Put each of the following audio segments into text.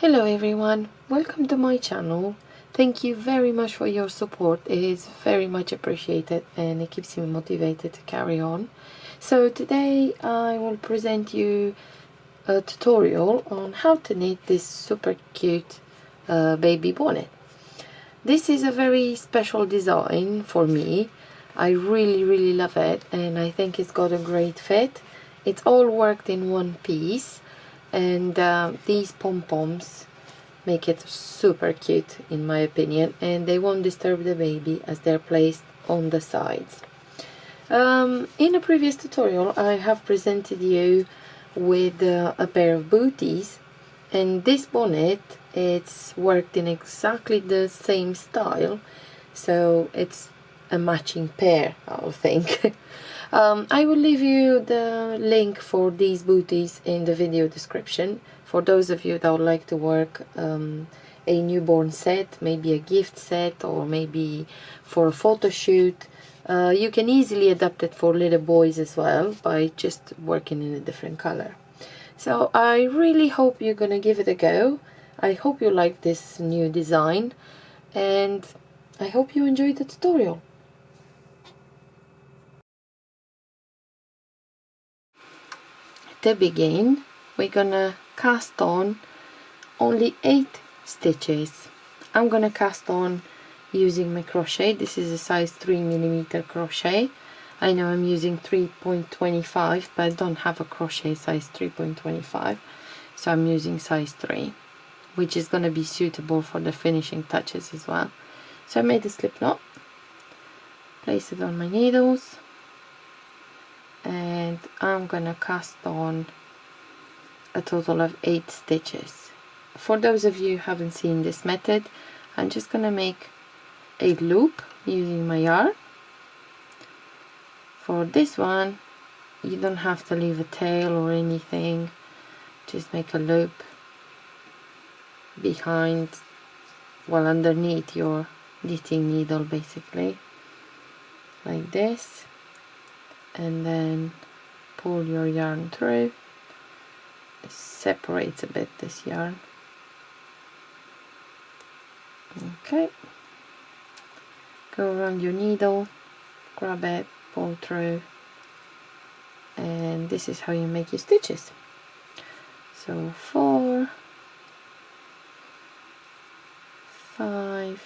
Hello everyone, welcome to my channel. Thank you very much for your support. It is very much appreciated and it keeps me motivated to carry on. So today I will present you a tutorial on how to knit this super cute baby bonnet. This is a very special design for me. I really love it and I think it's got a great fit. It's all worked in one piece. And these pom-poms make it super cute in my opinion, and they won't disturb the baby as they're placed on the sides. In a previous tutorial I have presented you with a pair of booties, and this bonnet, it's worked in exactly the same style, so it's a matching pair, I think. I will leave you the link for these booties in the video description for those of you that would like to work a newborn set, maybe a gift set, or maybe for a photo shoot. You can easily adapt it for little boys as well by just working in a different color. So I really hope you're gonna give it a go. I hope you like this new design and I hope you enjoyed the tutorial. To begin, we're gonna cast on only 8 stitches. I'm gonna cast on using my crochet. This is a size 3mm crochet. I know I'm using 3.25, but I don't have a crochet size 3.25, so I'm using size 3, which is gonna be suitable for the finishing touches as well. So I made a slip knot, place it on my needles, and I'm gonna cast on a total of 8 stitches. For those of you who haven't seen this method, I'm just gonna make a loop using my yarn. For this one, you don't have to leave a tail or anything, just make a loop behind, well, underneath your knitting needle, basically, like this, and then pull your yarn through. It separates a bit, this yarn. Okay, go around your needle, grab it, pull through, and this is how you make your stitches. So 4, 5,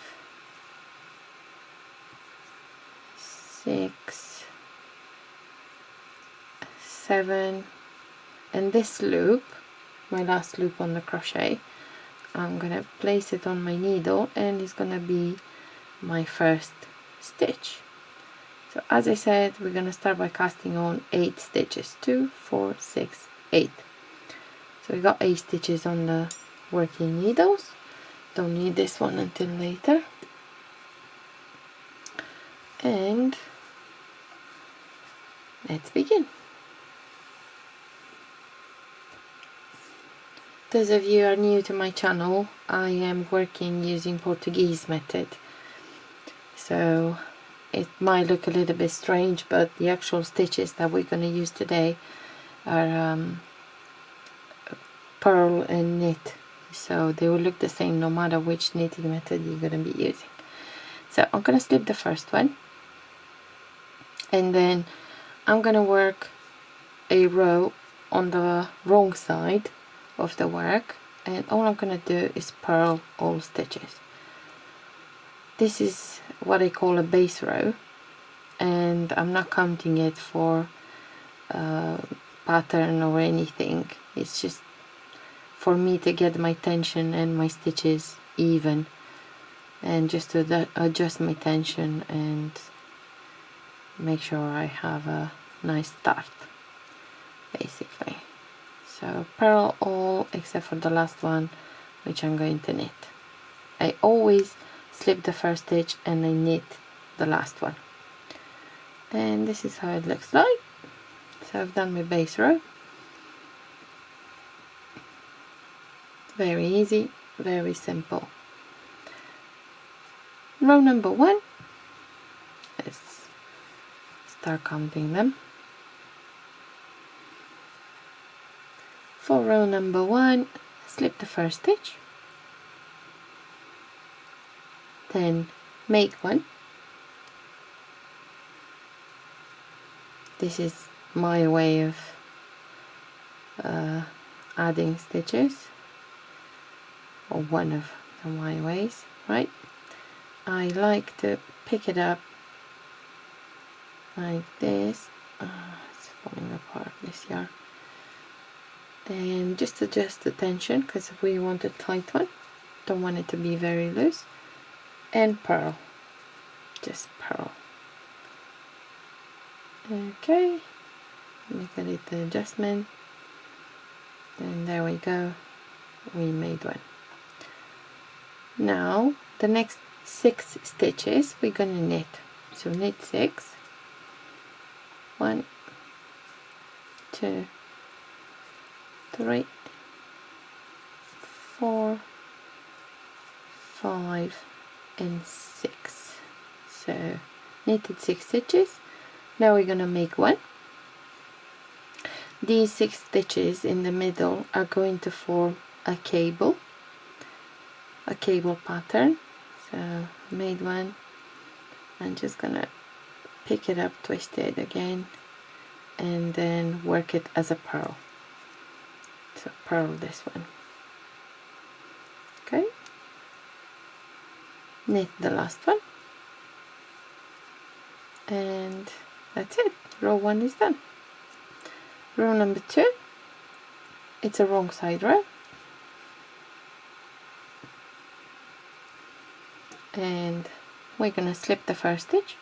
6, 7, and this loop, my last loop on the crochet, I'm gonna place it on my needle and it's gonna be my first stitch. So as I said, we're gonna start by casting on 8 stitches. 2, 4, 6, 8. So we got 8 stitches on the working needles. Don't need this one until later. And let's begin. Those of you who are new to my channel, I am working using Portuguese method. So it might look a little bit strange, but the actual stitches that we're going to use today are purl and knit. So they will look the same no matter which knitting method you're going to be using. So I'm going to slip the first one. And then I'm going to work a row on the wrong side of the work, and all I'm gonna do is purl all stitches. This is what I call a base row, and I'm not counting it for pattern or anything. It's just for me to get my tension and my stitches even, and just to adjust my tension and make sure I have a nice start, basically. So purl all except for the last one, which I'm going to knit. I always slip the first stitch and I knit the last one. And this is how it looks like. So I've done my base row. Very easy, very simple. Row number 1. Let's start counting them. For row number 1, slip the first stitch, then make one. This is my way of adding stitches, or one of my ways, right? I like to pick it up like this. It's falling apart, this yarn, and just adjust the tension because we want a tight one, don't want it to be very loose, and purl, just purl. Okay, make a little adjustment, and there we go, we made one. Now the next 6 stitches we're gonna knit, so knit 6, 1, 2, 3, 4, 5 and 6. So knitted 6 stitches. Now we're gonna make one. These 6 stitches in the middle are going to form a cable pattern. So made one. I'm just gonna pick it up, twist it again, and then work it as a purl. So purl this one. Okay, knit the last one, and that's it. Row 1 is done. Row number 2, it's a wrong side row, and we're gonna slip the first stitch,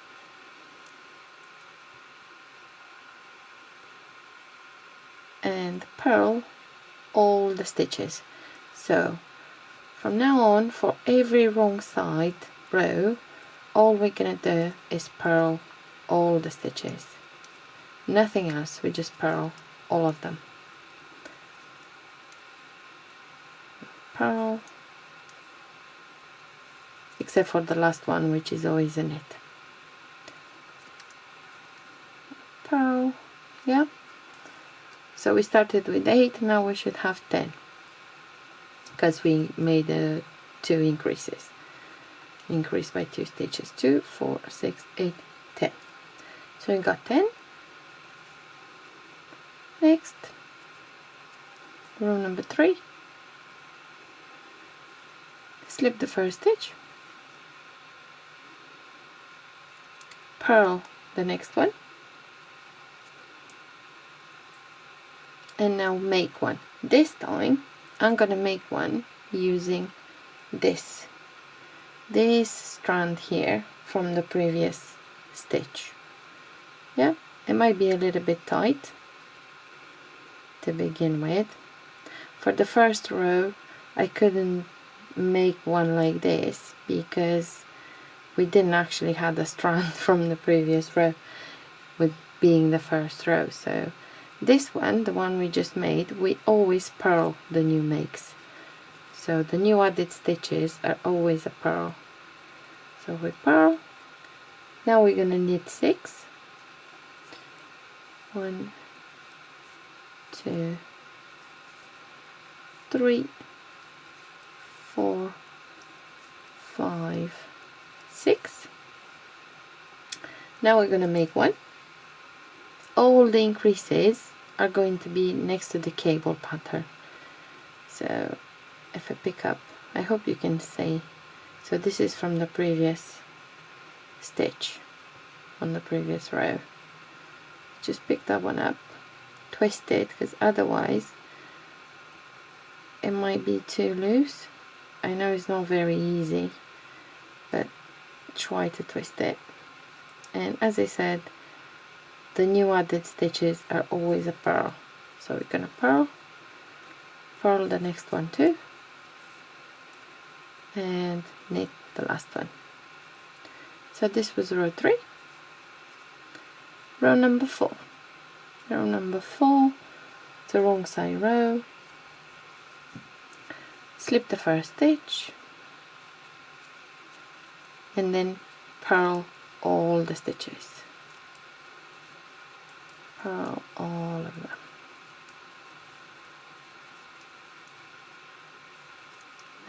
and purl all the stitches. So from now on, for every wrong side row, all we're gonna do is purl all the stitches, nothing else. We just purl all of them. Purl, except for the last one, which is always a knit. Purl, yeah. So we started with 8, now we should have 10, because we made 2 increases. Increase by 2 stitches, 2, 4, 6, 8, 10. So we got 10. Next, row number 3, slip the first stitch, purl the next one, and now make one. This time I'm gonna make one using this strand here from the previous stitch. Yeah, it might be a little bit tight to begin with. For the first row I couldn't make one like this because we didn't actually have the strand from the previous row, with being the first row. So this one, the one we just made, we always purl the new makes. So the new added stitches are always a purl. So we purl. Now we're gonna knit 6. 1, 2, 3, 4, 5, 6. Now we're gonna make one. All the increases are going to be next to the cable pattern. So if I pick up, I hope you can see. So this is from the previous stitch on the previous row. Just pick that one up, twist it, because otherwise it might be too loose. I know it's not very easy, but try to twist it. And as I said, the new added stitches are always a purl. So we're gonna purl the next one too, and knit the last one. So this was row 3. Row number 4. Row number 4, it's a wrong side row. Slip the first stitch, and then purl all the stitches. Purl all of them.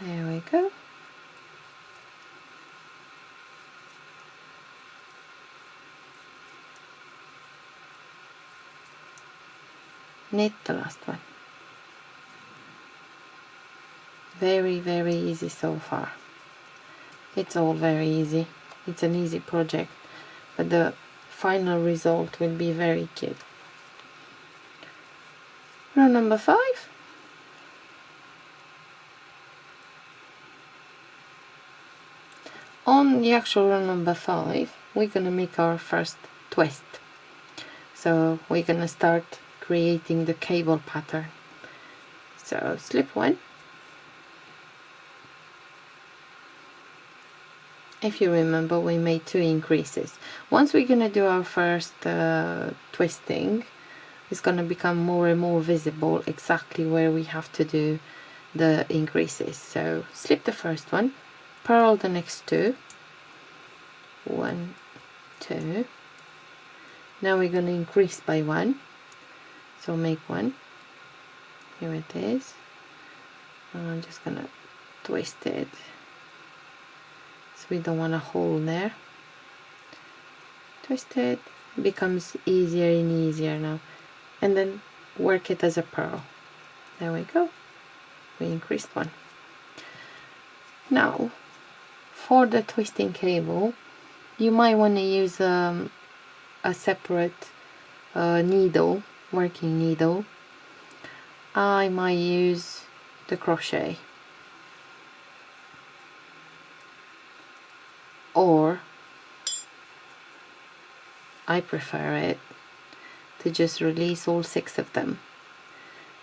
There we go. knit the last one. Very, very easy so far. It's all very easy. It's an easy project, but the final result will be very cute. Row number 5. On the actual row number 5, we're gonna make our first twist. So we're gonna start creating the cable pattern. So slip 1. If you remember, we made 2 increases. Once we're gonna do our first twisting, it's gonna become more and more visible exactly where we have to do the increases. So slip the first one, purl the next 2, 1, 2. Now we're gonna increase by 1. So make 1. Here it is. I'm just gonna twist it. So we don't want a hole there. Twist it, becomes easier and easier now. And then work it as a purl. There we go. We increased 1. Now, for the twisting cable, you might want to use a separate needle, working needle. I might use the crochet. Or I prefer it to just release all 6 of them,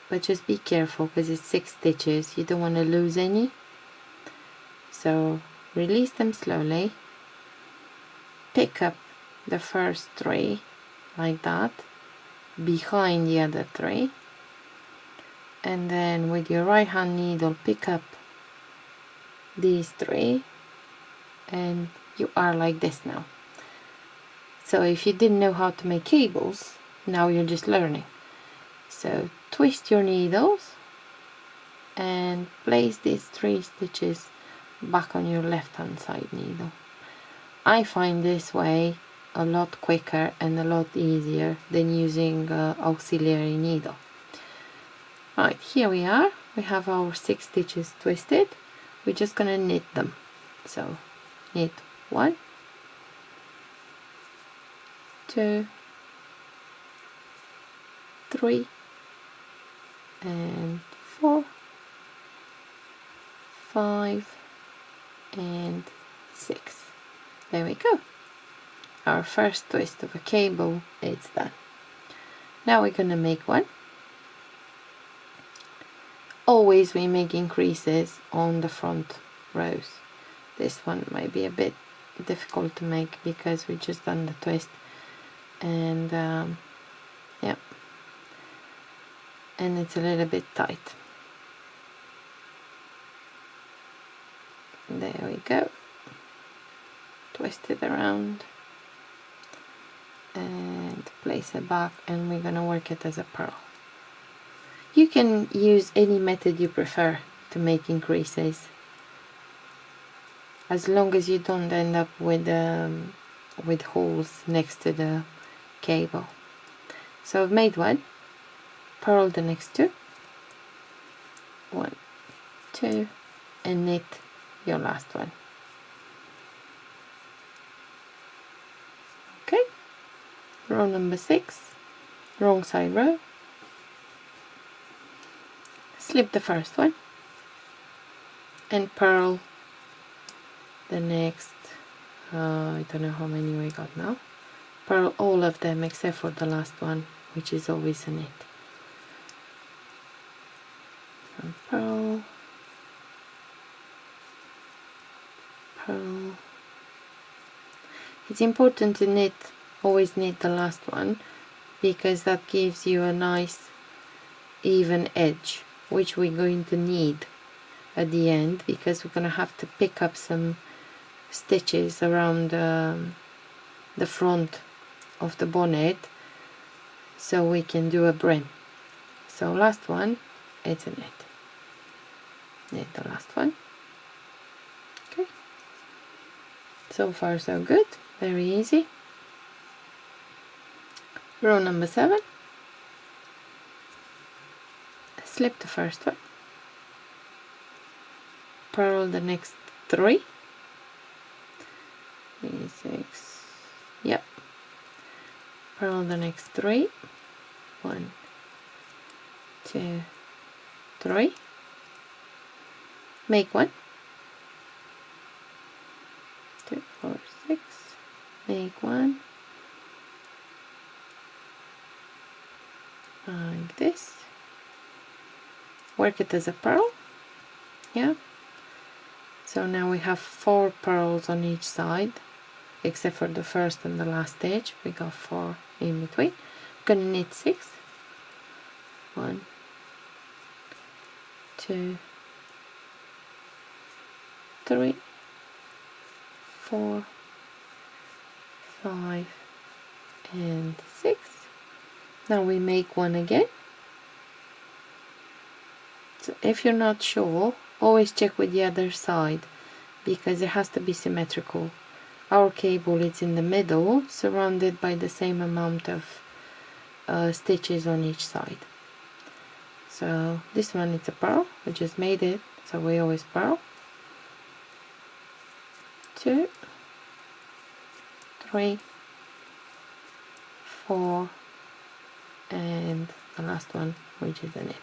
but just be careful because it's 6 stitches, you don't want to lose any. So release them slowly, pick up the first 3 like that behind the other 3, and then with your right hand needle pick up these 3, and you are like this now. So if you didn't know how to make cables, now you're just learning. So twist your needles and place these 3 stitches back on your left hand side needle. I find this way a lot quicker and a lot easier than using auxiliary needle. Right, here we are. We have our 6 stitches twisted. We're just gonna knit them. So knit 1, 2, 3, and 4, 5, and 6. There we go. Our first twist of a cable is done. Now we're gonna make 1. Always we make increases on the front rows. This one might be a bit difficult to make because we just done the twist, and yeah, and it's a little bit tight. There we go. Twist it around and place it back, and we're gonna work it as a purl. You can use any method you prefer to make increases, as long as you don't end up with holes next to the cable. So I've made 1, purl the next 2, 1, 2, and knit your last one. Okay, row number 6, wrong side row. Slip the first one and purl the next, I don't know how many we got now. Purl all of them except for the last one, which is always a knit. And purl, purl. It's important to knit, always knit the last one, because that gives you a nice even edge, which we're going to need at the end, because we're going to have to pick up some stitches around the front of the bonnet so we can do a brim. So last one, it's a knit. Knit the last one. Okay. So far so good, very easy. Row number 7. slip the first one, purl the next 3, 6, yep, purl the next 3, 1, 2, 3, make 1, 2, 4, 6, make 1, like this, work it as a purl, yeah. So now we have 4 purls on each side, except for the first and the last stitch. We got 4 in between. We're gonna knit 6. 1, 2, 3, 4, 5, and 6. Now we make 1 again. So if you're not sure, always check with the other side, because it has to be symmetrical. Our cable is in the middle, surrounded by the same amount of stitches on each side. So this one, it's a purl, we just made it, so we always purl. 2, 3, 4, and the last one, which is a knit.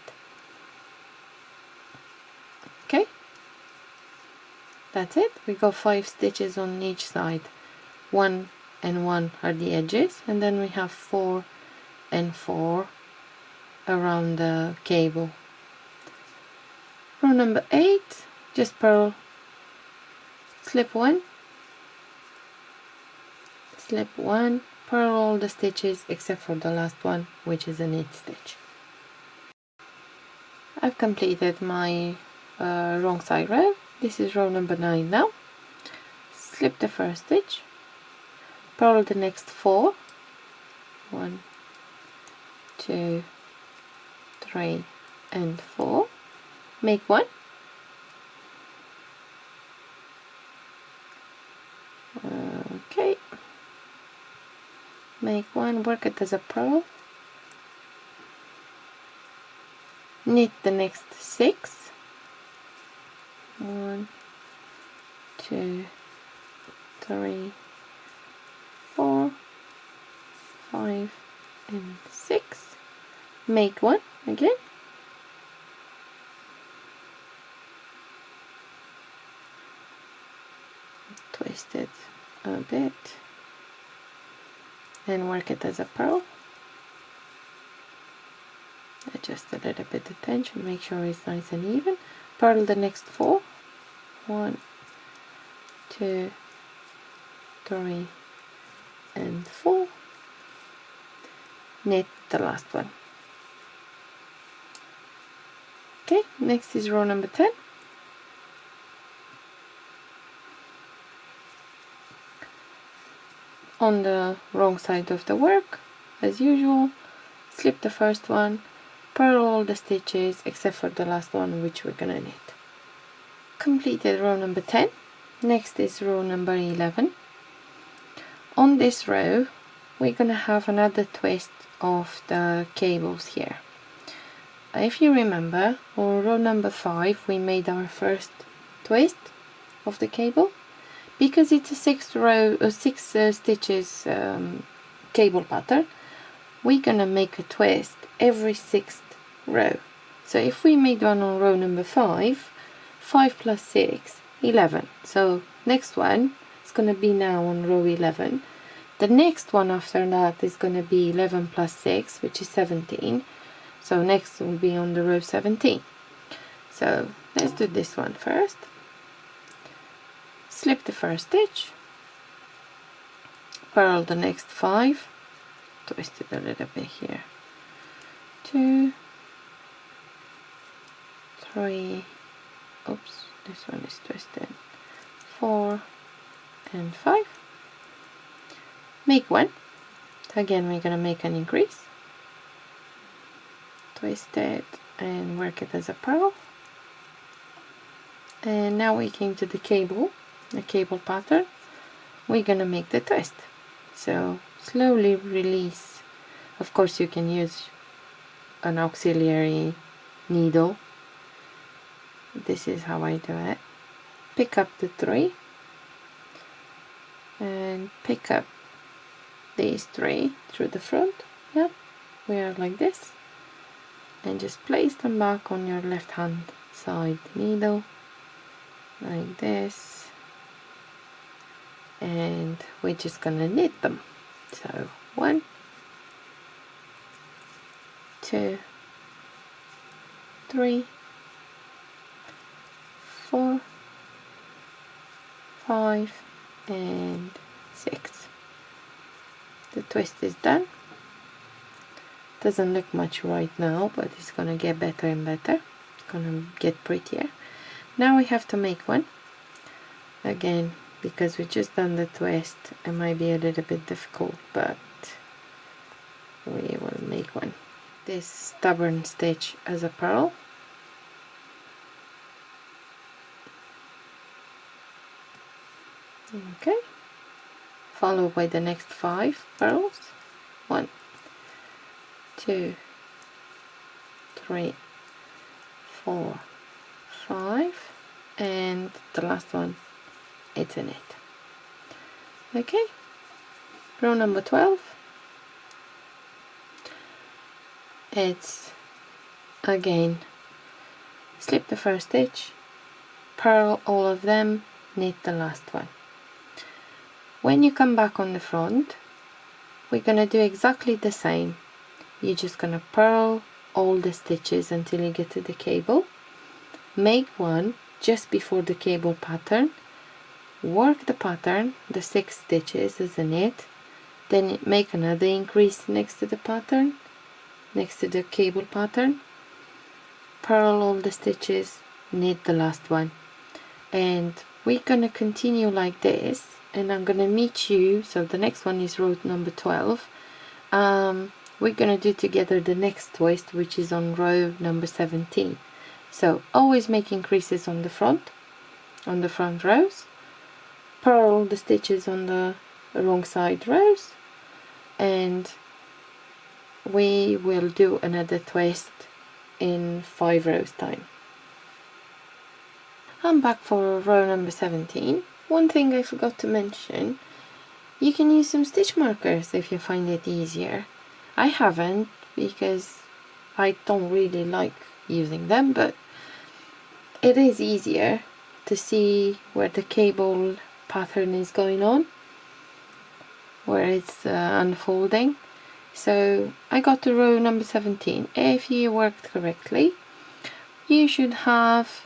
Okay, that's it. We got 5 stitches on each side. 1 and 1 are the edges, and then we have 4 and 4 around the cable. Row number 8, just purl, slip 1, slip 1, purl all the stitches except for the last one, which is a knit stitch. I've completed my wrong side row. This is row number 9 now. Slip the first stitch, purl the next 4, 1, 2, 3, and 4, make 1, okay, make 1, work it as a purl, knit the next 6, 1, 2, 3, 4, 5, and 6, make 1 again, twist it a bit and work it as a purl. Adjust a little bit the tension, make sure it's nice and even. Purl the next 4, 1, 2, 3, and 4, knit the last one. Okay, next is row number 10. On the wrong side of the work, as usual, slip the first one, purl all the stitches except for the last one, which we're gonna knit. Completed row number 10. Next is row number 11. On this row, we're gonna have another twist of the cables here. If you remember, on row number 5, we made our first twist of the cable. Because it's a 6 stitches cable pattern, we're gonna make a twist every 6th row. So if we made one on row number 5, 5 plus 6, 11. So next one is gonna be now on row 11. The next one after that is gonna be 11 plus 6, which is 17. So next will be on the row 17. So let's do this one first. Slip the first stitch, purl the next 5, twist it a little bit here, 2, 3, oops, this one is twisted, 4, and 5, make 1, so again we're going to make an increase, twist it and work it as a purl, and now we came to the cable pattern. We're gonna make the twist, so slowly release. Of course you can use an auxiliary needle. This is how I do it. Pick up the 3 and pick up these 3 through the front. Yep, we are like this, and just place them back on your left hand side needle like this, and we're just gonna knit them. So 1, 2, 3, 4, 5 and 6. The twist is done. Doesn't look much right now, but it's gonna get better and better. It's gonna get prettier. Now we have to make one. Again, because we just done the twist, it might be a little bit difficult, but we will make one. This stubborn stitch as a purl. Okay, followed by the next 5 purls. 1, 2, 3, 4, 5, and the last one, it's a knit. Okay, row number 12. It's again slip the first stitch, purl all of them, knit the last one. When you come back on the front, we're gonna do exactly the same. You're just gonna purl all the stitches until you get to the cable. Make one just before the cable pattern. Work the pattern, the 6 stitches as a knit. Then make another increase next to the pattern, next to the cable pattern. Purl all the stitches, knit the last one. And we're gonna continue like this. And I'm gonna meet you, so the next one is row number 12. We're gonna do together the next twist, which is on row number 17. So always make increases on the front rows, purl the stitches on the wrong side rows, and we will do another twist in 5 rows time. I'm back for row number 17. One thing I forgot to mention, you can use some stitch markers if you find it easier. I haven't, because I don't really like using them, but it is easier to see where the cable pattern is going on, where it's unfolding. So I got to row number 17. If you worked correctly, you should have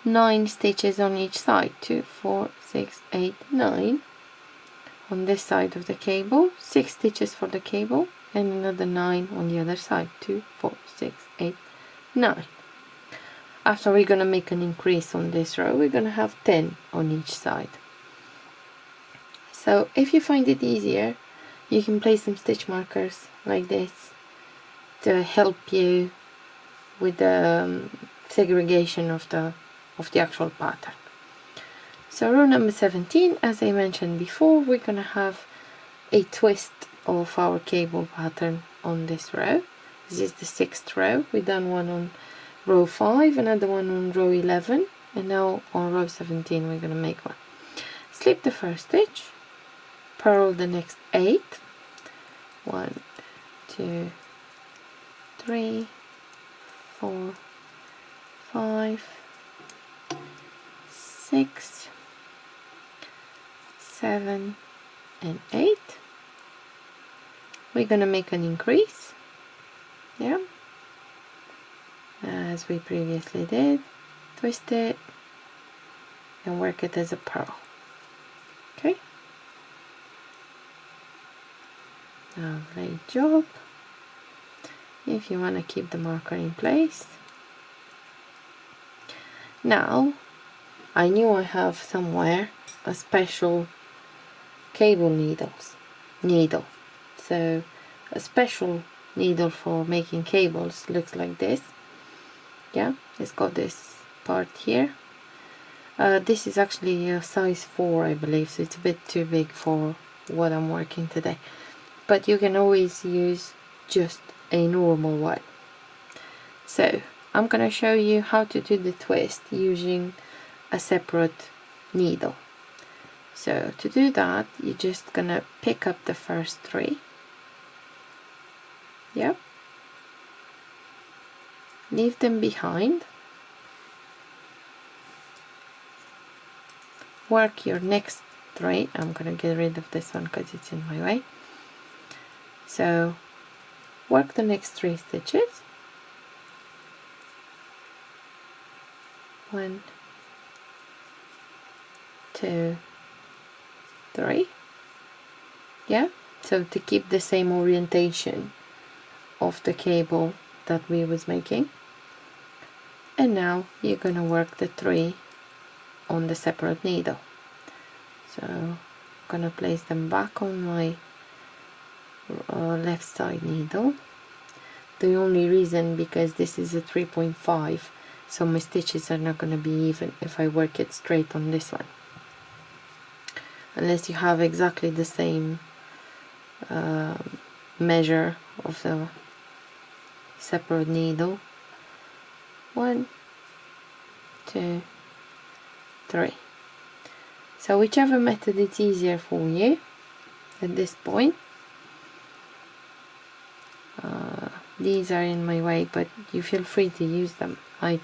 9 stitches on each side. 2, 4, 6, 8, 9 on this side of the cable, 6 stitches for the cable, and another 9 on the other side. 2, 4, 6, 8, 9. After we're gonna make an increase on this row, we're gonna have 10 on each side. So if you find it easier, you can place some stitch markers like this to help you with the segregation of the actual pattern. So row number 17, as I mentioned before, we're gonna have a twist of our cable pattern on this row. This is the 6th row. We've done one on row 5, another one on row 11, and now on row 17 we're gonna make one. Slip the first stitch, purl the next 8. 1, 2, 3, 4, 5, 6, 7, and 8. We're gonna make an increase, yeah, as we previously did. Twist it and work it as a purl. Okay, lovely job. If you want to keep the marker in place. Now I knew I have somewhere a special cable needle. So a special needle for making cables looks like this. Yeah, it's got this part here. This is actually a size 4, I believe, so it's a bit too big for what I'm working today. But you can always use just a normal one. So I'm gonna show you how to do the twist using a separate needle. So to do that, you're just gonna pick up the first 3. Yep. Leave them behind. Work your next 3. I'm gonna get rid of this one because it's in my way. So work the next 3 stitches. 1, 2, 3. Yeah, so to keep the same orientation of the cable that we was making. And now you're gonna work the 3 on the separate needle. So I'm gonna place them back on my left side needle. The only reason, because this is a 3.5, so my stitches are not gonna be even if I work it straight on this one, unless you have exactly the same measure of the separate needle. 1, 2, 3. So whichever method is easier for you at this point. These are in my way, but you feel free to use them. I'm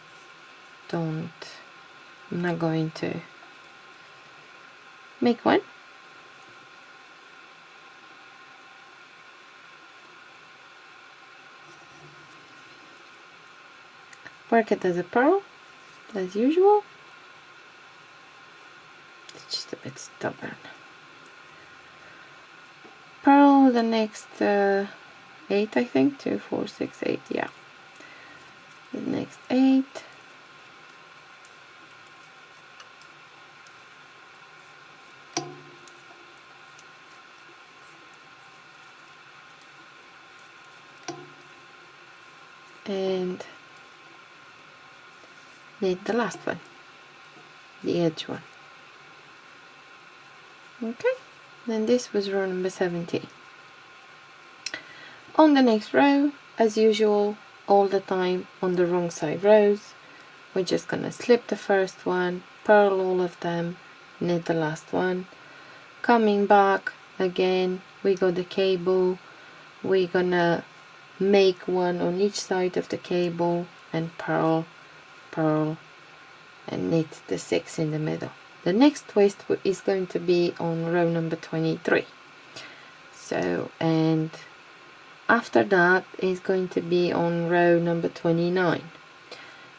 not going to make one. Work it as a purl, as usual. It's just a bit stubborn. Purl the next 8, I think. 2, 4, 6, 8, yeah. The next 8. And knit the last one, the edge one. Okay, then this was row number 17. On the next row, as usual, all the time on the wrong side rows, we're just gonna slip the first one, purl all of them, knit the last one. Coming back again, we got the cable, we're gonna make one on each side of the cable and purl, purl, and knit the 6 in the middle. The next twist is going to be on row number 23. So, and after that is going to be on row number 29.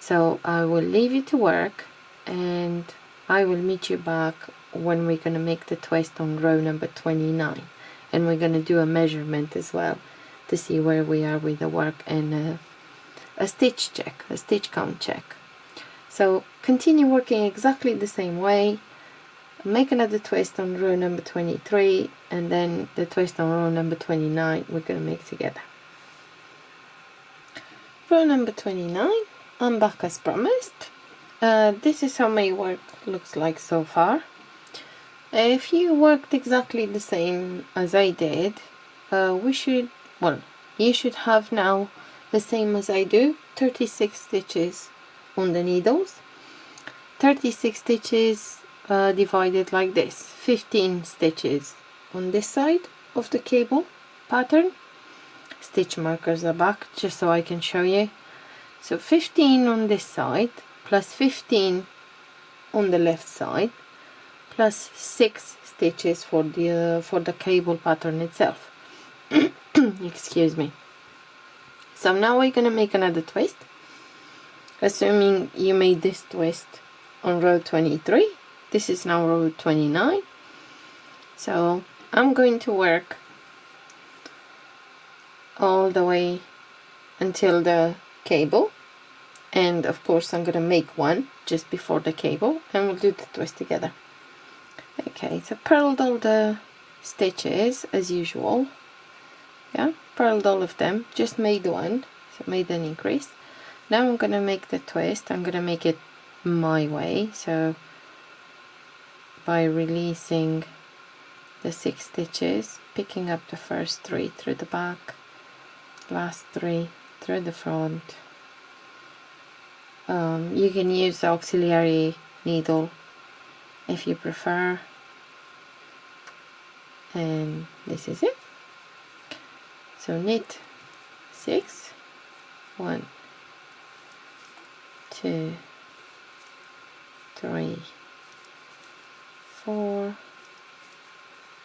So I will leave you to work and I will meet you back when we're going to make the twist on row number 29, and we're going to do a measurement as well to see where we are with the work and a stitch check, a stitch count check. So continue working exactly the same way. Make another twist on row number 23, and then the twist on row number 29 we're going to make together. Row number 29, I'm back as promised. This is how my work looks like so far. If you worked exactly the same as I did, you should have now the same as I do, 36 stitches on the needles. 36 stitches divided like this, 15 stitches on this side of the cable pattern. Stitch markers are back just so I can show you. So 15 on this side plus 15 on the left side plus 6 stitches for the cable pattern itself. Excuse me. So now we're gonna make another twist, assuming you made this twist on row 23. This is now row 29. So I'm going to work all the way until the cable, and of course I'm gonna make one just before the cable, and we'll do the twist together. Okay, so purled all the stitches as usual. Yeah, purled all of them, just made one, so made an increase. Now I'm gonna make the twist. I'm gonna make it my way, so by releasing the 6 stitches, picking up the first 3 through the back, last 3 through the front, You can use the auxiliary needle if you prefer, and this is it. So knit 6, 1, 2, 3, 4,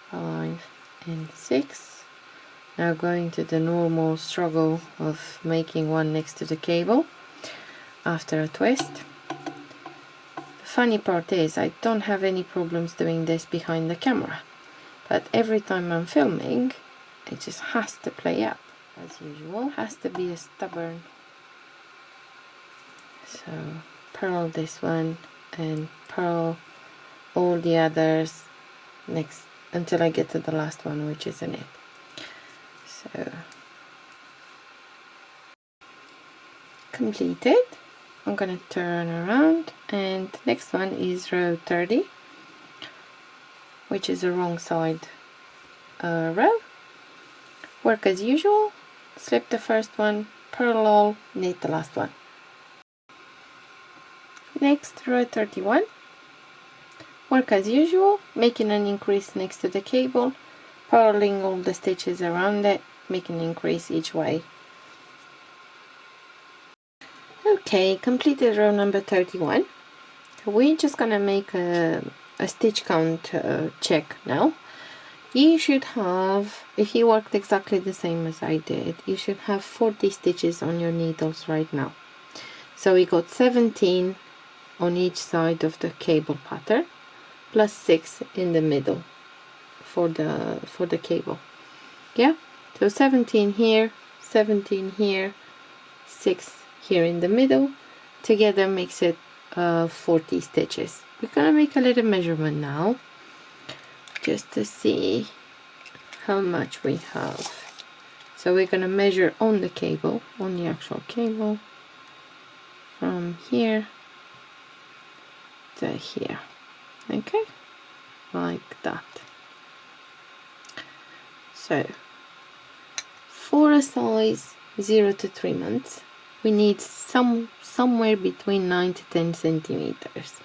5 and 6. Now going to the normal struggle of making one next to the cable after a twist. The funny part is I don't have any problems doing this behind the camera, but every time I'm filming it just has to play up as usual. Has to be a stubborn. So purl this one and purl all the others next until I get to the last one, which is a knit. So completed. I'm gonna turn around, and next one is row 30, which is the wrong side row. Work as usual, slip the first one, purl all, knit the last one. Next, row 31. Work as usual, making an increase next to the cable, purling all the stitches around it, making an increase each way. Okay, completed row number 31. We're just gonna make a stitch count check now. You should have, if you worked exactly the same as I did, you should have 40 stitches on your needles right now. So we got 17 on each side of the cable pattern, plus 6 in the middle for the cable. Yeah, so 17 here, 17 here, 6 here in the middle. Together makes it 40 stitches. We're gonna make a little measurement now just to see how much we have. So we're gonna measure on the cable, on the actual cable, from here to here. Okay, like that. So for a size 0 to 3 months, we need somewhere between 9 to 10 centimeters.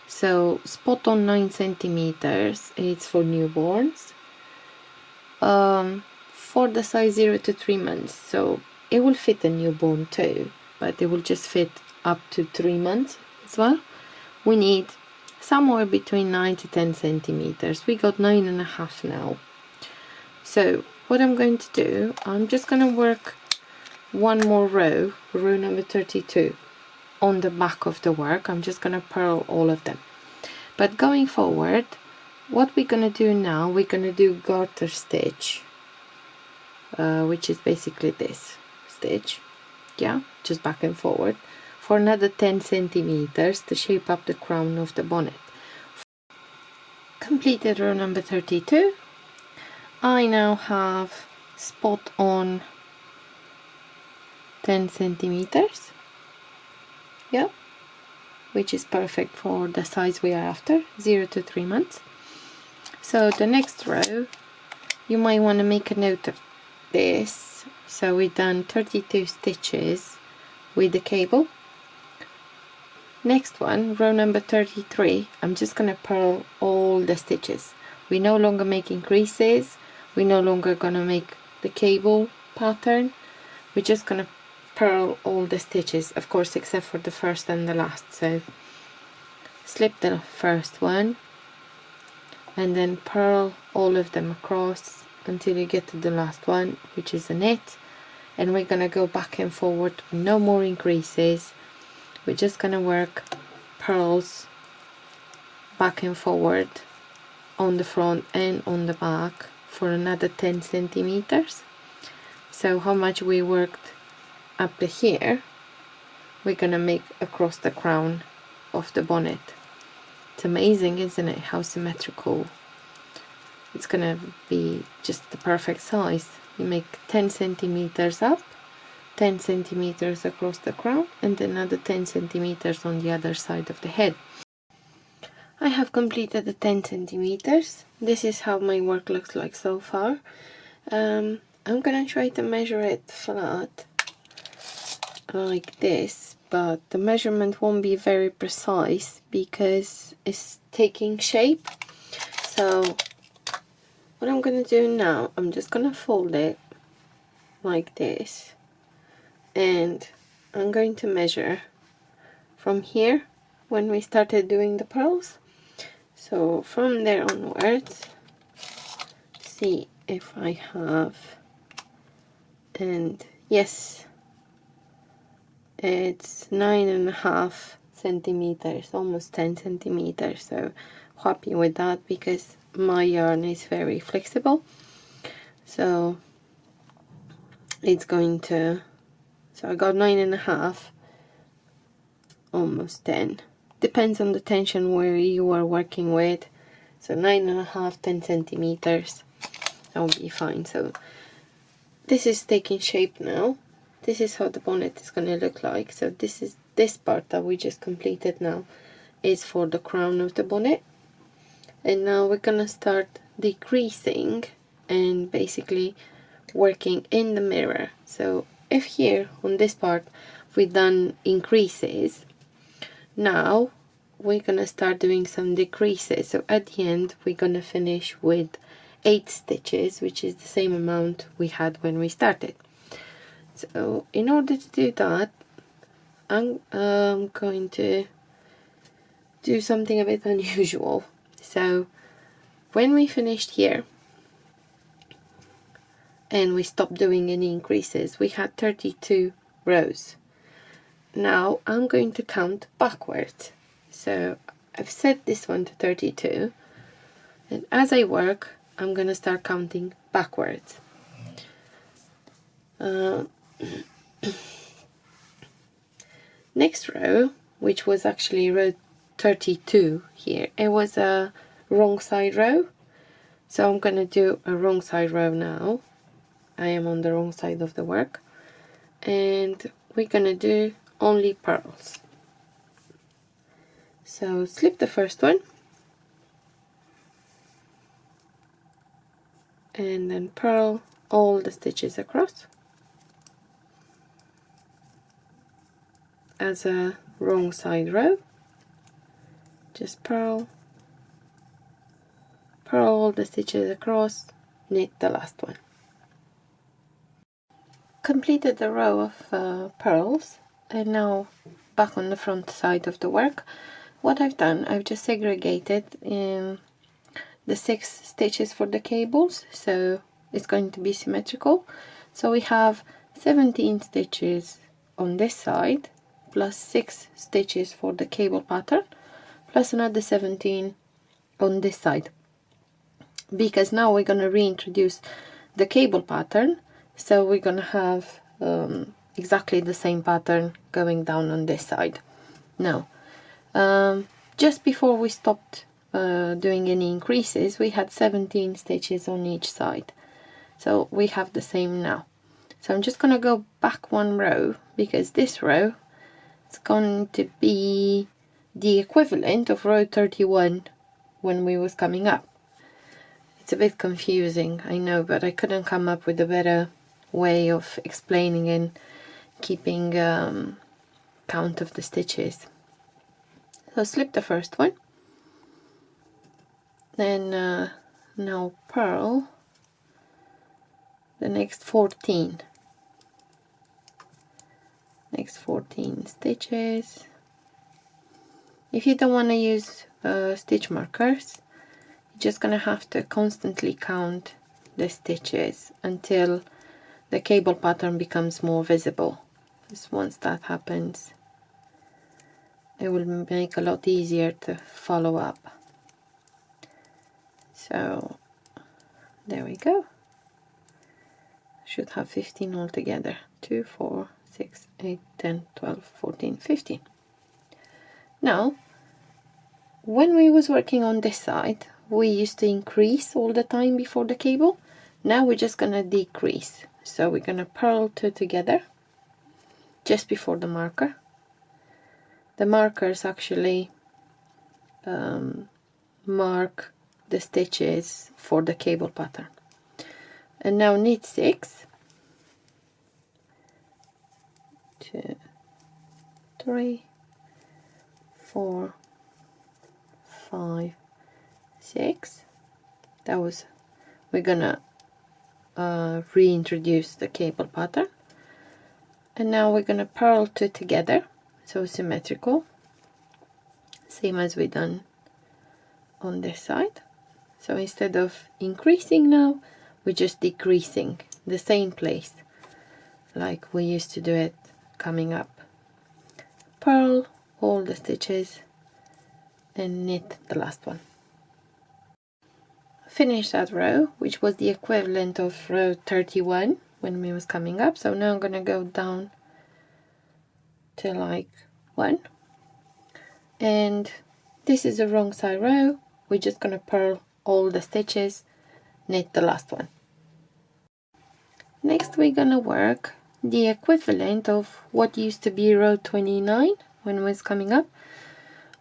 So spot on 9 centimeters, it's for newborns. For the size 0 to 3 months, so it will fit a newborn too, but it will just fit up to 3 months as well. We need somewhere between 9 to 10 centimeters. We got 9.5 now. So what I'm going to do, I'm just going to work one more row, row number 32, on the back of the work. I'm just going to purl all of them. But going forward, what we're going to do now, we're going to do garter stitch, which is basically this stitch, yeah, just back and forward, for another 10 centimeters to shape up the crown of the bonnet. Completed row number 32. I now have spot on 10 centimeters, yeah, which is perfect for the size we are after, 0 to 3 months. So the next row, you might want to make a note of this. So we've done 32 stitches with the cable. Next one, row number 33, I'm just going to purl all the stitches. We no longer make increases, we no longer going to make the cable pattern, we're just going to purl all the stitches, of course, except for the first and the last. So slip the first one and then purl all of them across until you get to the last one, which is a knit, and we're gonna go back and forward, no more increases. We're just gonna work purls back and forward on the front and on the back for another 10 centimeters. So how much we worked up to here, we're gonna make across the crown of the bonnet. It's amazing, isn't it, how symmetrical. It's gonna be just the perfect size. You make 10 centimeters up, 10 centimeters across the crown, and another 10 centimeters on the other side of the head. I have completed the 10 centimeters. This is how my work looks like so far. I'm gonna try to measure it flat like this, but the measurement won't be very precise because it's taking shape. So what I'm gonna do now, I'm just gonna fold it like this, and I'm going to measure from here when we started doing the pearls. So from there onwards, see if I have, and yes, it's 9.5 centimeters, almost 10 centimeters. So happy with that because my yarn is very flexible. So it's going to, so I got 9.5, almost 10. Depends on the tension where you are working with. So 9.5, 10 centimeters, that will be fine. So this is taking shape now. This is how the bonnet is going to look like. So this part that we just completed now is for the crown of the bonnet. And now we're going to start decreasing and basically working in the mirror. So if here on this part we've done increases, now we're going to start doing some decreases. So at the end we're going to finish with 8 stitches, which is the same amount we had when we started. So in order to do that, I'm going to do something a bit unusual. So when we finished here and we stopped doing any increases, we had 32 rows. Now I'm going to count backwards. So I've set this one to 32, and as I work I'm going to start counting backwards. Next row, which was actually row 32 here, it was a wrong side row, so I'm going to do a wrong side row now. I am on the wrong side of the work, and we're going to do only pearls. So slip the first one, and then purl all the stitches across as a wrong side row. Just purl all the stitches across, knit the last one. Completed the row of pearls, and now back on the front side of the work. What I've done, I've just segregated in the 6 stitches for the cables, so it's going to be symmetrical. So we have 17 stitches on this side, plus 6 stitches for the cable pattern, plus another 17 on this side, because now we're going to reintroduce the cable pattern. So we're going to have exactly the same pattern going down on this side. Now just before we stopped doing any increases, we had 17 stitches on each side, so we have the same now. So I'm just going to go back one row, because this row is going to be the equivalent of row 31 when we was coming up. It's a bit confusing, I know, but I couldn't come up with a better way of explaining and keeping count of the stitches. So slip the first one, then now purl the next 14 stitches. If you don't want to use stitch markers, you're just gonna have to constantly count the stitches until the cable pattern becomes more visible. Just once that happens, it will make a lot easier to follow up. So there we go. Should have 15 altogether. 2, 4, 6, 8, 10, 12, 14, 15. Now, when we was working on this side, we used to increase all the time before the cable. Now we're just gonna decrease. So we're gonna purl 2 together just before the marker. The markers actually mark the stitches for the cable pattern. And now knit 6, 2, 3, 4, 5, 6. That was, we're gonna reintroduce the cable pattern, and now we're gonna purl 2 together, so symmetrical, same as we done on this side. So instead of increasing now, we're just decreasing the same place like we used to do it coming up. Purl all the stitches and knit the last one. Finish that row, which was the equivalent of row 31 when we was coming up. So now I'm gonna go down to like 1, and this is the wrong side row. We're just gonna purl all the stitches, knit the last one. Next we're gonna work the equivalent of what used to be row 29 when it was coming up.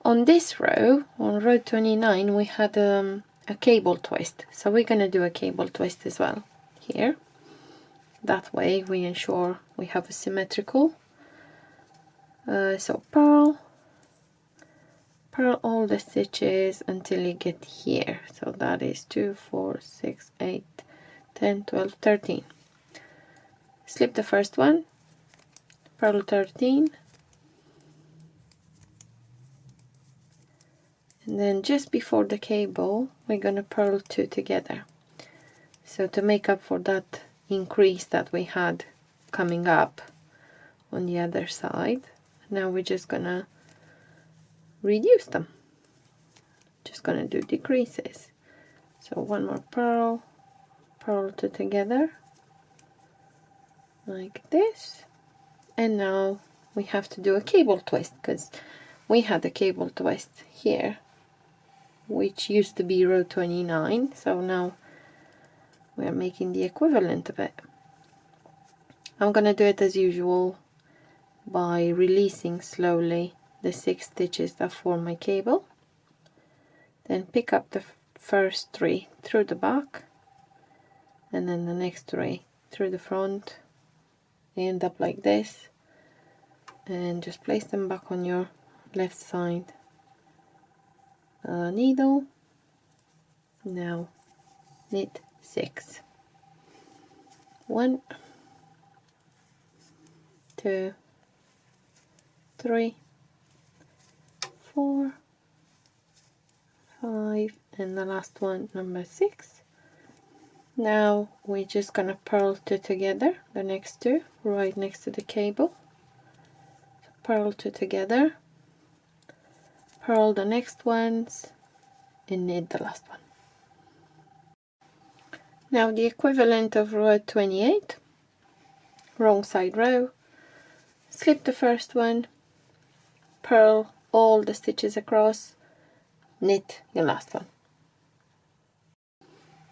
On this row, on row 29, we had a cable twist, so we're gonna do a cable twist as well here. That way we ensure we have a symmetrical. So purl all the stitches until you get here. So that is 2, 4, 6, 8, 10, 12, 13. Slip the first one, purl 13, and then just before the cable we're gonna purl 2 together. So to make up for that increase that we had coming up on the other side, now we're just gonna reduce them. Just gonna do decreases. So one more purl 2 together like this, and now we have to do a cable twist because we had a cable twist here which used to be row 29, so now we are making the equivalent of it. I'm gonna do it as usual by releasing slowly the 6 stitches that form my cable, then pick up the first 3 through the back, and then the next 3 through the front. They end up like this, and just place them back on your left side needle. Now knit 6. 1, 2, 3, 4, 5, and the last one, number 6. Now we're just gonna purl 2 together, the next 2 right next to the cable. So purl 2 together, purl the next ones, and knit the last one. Now the equivalent of row 28, wrong side row, slip the first one, purl all the stitches across, knit your last one.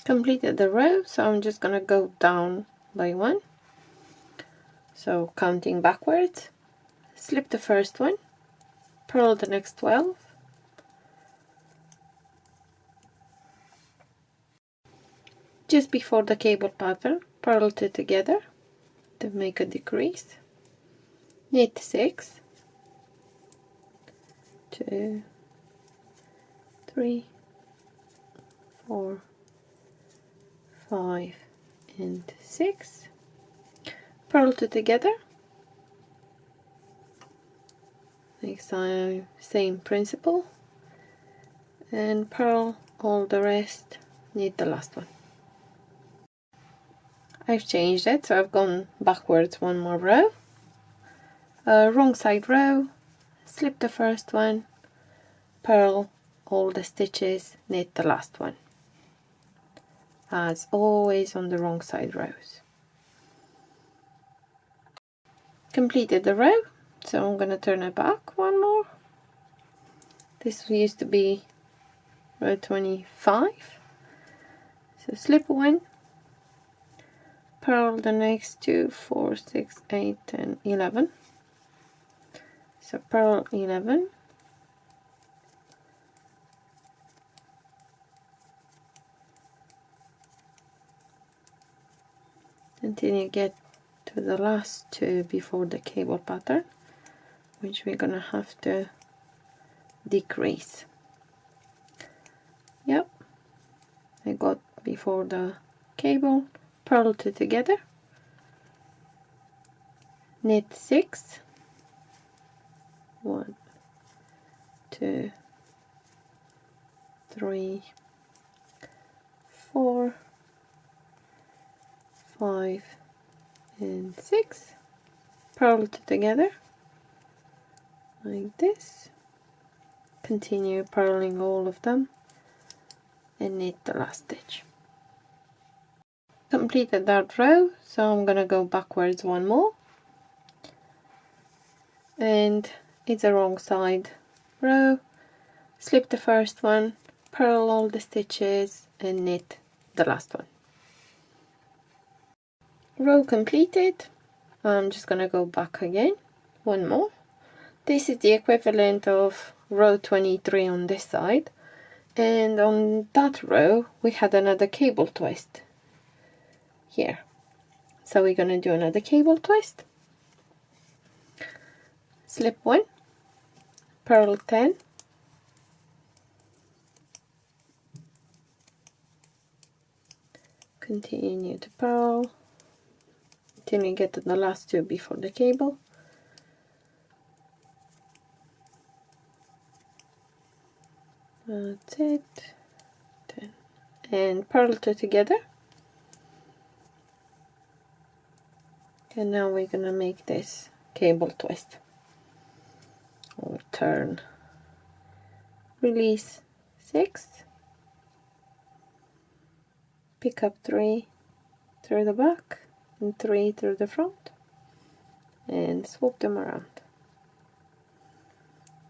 Completed the row, so I'm just gonna go down by 1. So counting backwards, slip the first one, purl the next 12, just before the cable pattern, purl 2 together to make a decrease, knit 6, 2, 3, 4, 5, and 6, purl 2 together, same principle, and purl all the rest, knit the last one. I've changed it, so I've gone backwards 1 more row, wrong side row, slip the first one, purl all the stitches, knit the last one, as always on the wrong side rows. Completed the row, so I'm gonna turn it back 1 more. This used to be row 25, so slip 1, purl the next 2, 4, 6, 8, 10, 11. So purl 11, until you get to the last two before the cable pattern, which we're gonna have to decrease. Yep, I got before the cable, purl two together, knit 6, 1, 2, 3, 4, 5 and 6, purl two together like this, continue purling all of them and knit the last stitch. Completed that row, so I'm gonna go backwards one more, and it's a wrong side row, slip the first one, purl all the stitches and knit the last one. Row completed. I'm just gonna go back again one more. This is the equivalent of row 23 on this side, and on that row we had another cable twist here, so we're gonna do another cable twist. Slip 1, purl 10, continue to purl until you get to the last two before the cable. That's it. 10. And purl two together. And now we're gonna make this cable twist. Or turn. Release 6. Pick up 3 through the back and 3 through the front, and swap them around.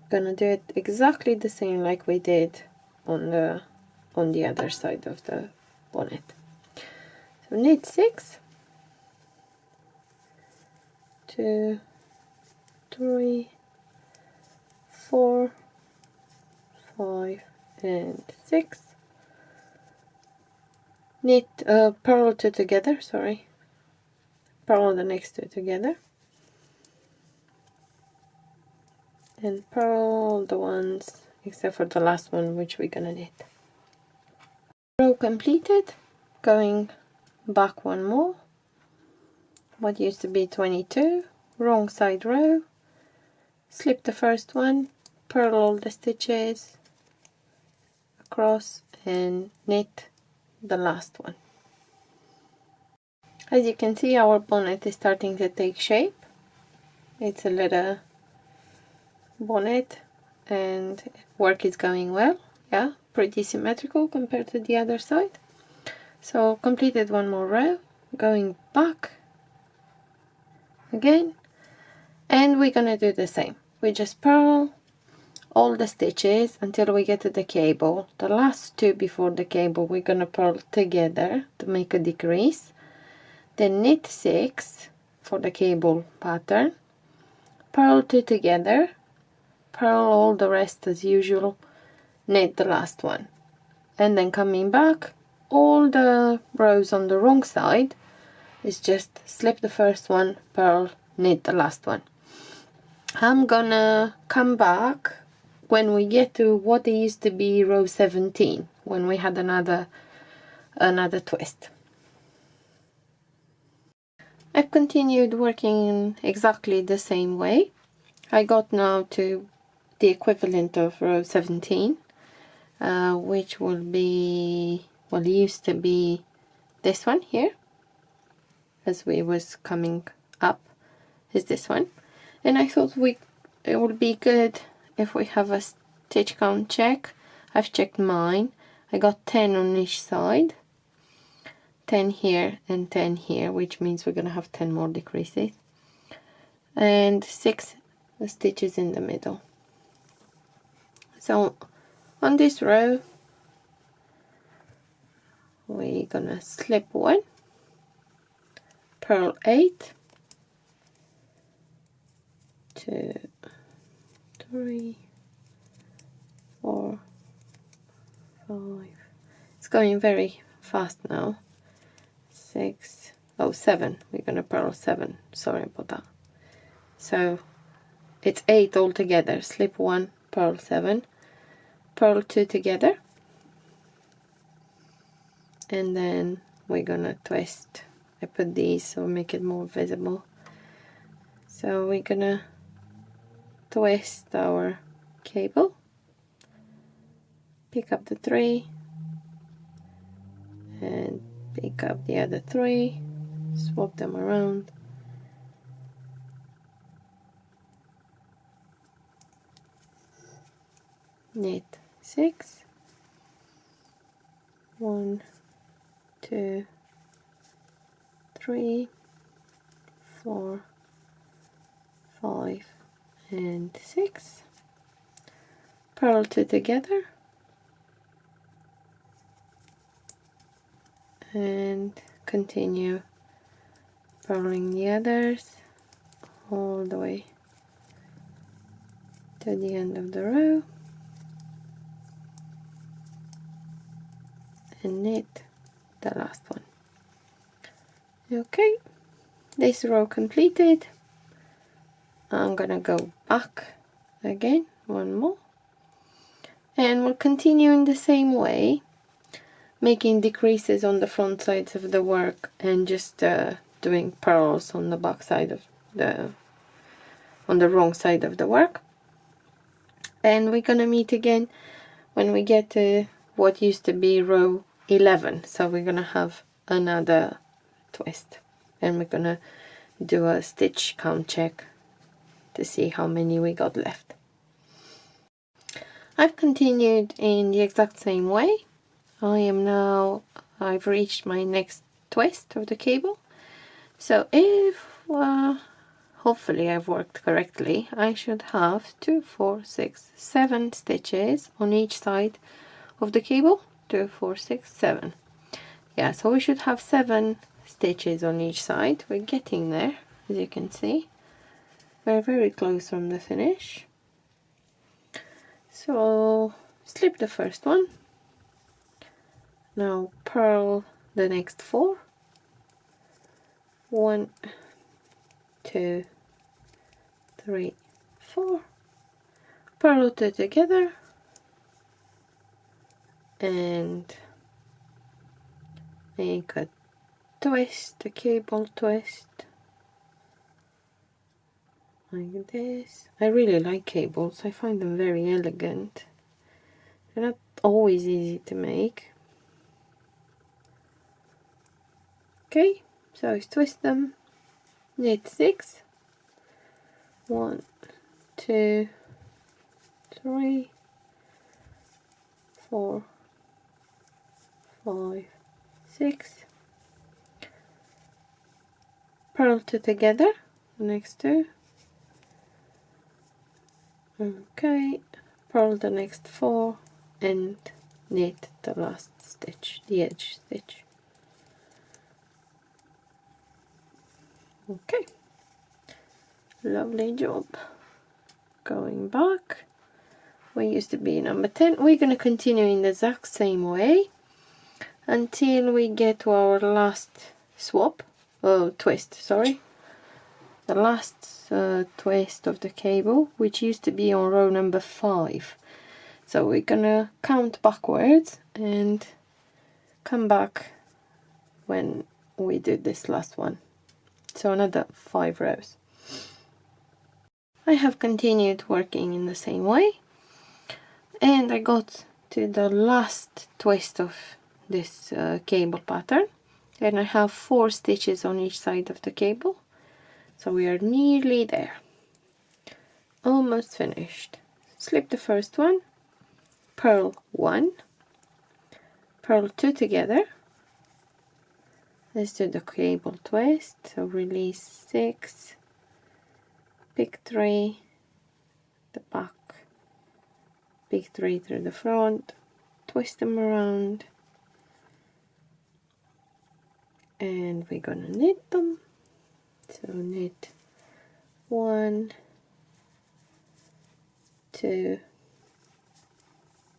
Gonna do it exactly the same like we did on the other side of the bonnet. So knit 6, 2, 3, 4, 5 and 6. Knit purl two together, sorry, purl the next two together, and purl the ones except for the last one, which we're gonna knit. Row completed. Going back one more, what used to be 22, wrong side row, slip the first one, purl all the stitches across and knit the last one. As you can see, our bonnet is starting to take shape. It's a little bonnet and work is going well. Yeah, pretty symmetrical compared to the other side. So completed one more row, going back again, and we're gonna do the same. We just purl all the stitches until we get to the cable. The last two before the cable we're gonna purl together to make a decrease, then knit 6 for the cable pattern, purl two together, purl all the rest as usual, knit the last one, and then coming back, all the rows on the wrong side is just slip the first one, purl, knit the last one. I'm gonna come back when we get to what used to be row 17, when we had another twist. I've continued working in exactly the same way. I got now to the equivalent of row 17, which will be, well, used to be this one here, as we was coming up, is this one. And I thought it would be good if we have a stitch count check. I've checked mine. I got 10 on each side, 10 here and 10 here, which means we're gonna have 10 more decreases, and 6 stitches in the middle. So on this row we're gonna slip 1, purl 8, 2, 3, 4, 5. It's going very fast now. 6, oh 7, we're gonna purl 7, sorry about that. So it's 8 altogether. Slip 1, purl 7, purl 2 together, and then we're gonna twist. I put these so make it more visible. So we're gonna twist our cable, pick up the 3 and pick up the other 3, swap them around, knit 6, 1, 2, 3, 4, 5 and 6, purl 2 together, and continue purling the others all the way to the end of the row, and knit the last one. Okay, this row completed. I'm gonna go back again one more, and we'll continue in the same way, making decreases on the front sides of the work and just doing purls on the back side of on the wrong side of the work. And we're gonna meet again when we get to what used to be row 11. So we're gonna have another twist, and we're gonna do a stitch count check to see how many we got left. I've continued in the exact same way. I've reached my next twist of the cable. So if hopefully I've worked correctly, I should have 2, 4, 6, 7 stitches on each side of the cable. 2, 4, 6, 7. Yeah, so we should have 7 stitches on each side. We're getting there, as you can see. We're very close from the finish. So slip the first one. Now purl the next 4. 1, 2, 3, 4. Purl 2 together and make a twist, a cable twist like this. I really like cables. I find them very elegant. They're not always easy to make. Okay, so I twist them, knit 6, 1, 2, 3, 4, 5, 6, purl 2 together, the next 2, okay, purl the next 4 and knit the last stitch, the edge stitch. Okay, lovely job. Going back, we used to be number 10. We're going to continue in the exact same way until we get to our last twist, sorry. The last twist of the cable, which used to be on row number 5. So we're going to count backwards and come back when we do this last one. So another 5 rows. I have continued working in the same way, and I got to the last twist of this cable pattern, and I have 4 stitches on each side of the cable, so we are nearly there, almost finished. Slip the first one, purl 1, purl 2 together. Let's do the cable twist. So release 6, pick 3, the back, pick 3 through the front, twist them around, and we're gonna knit them. So knit 1, 2,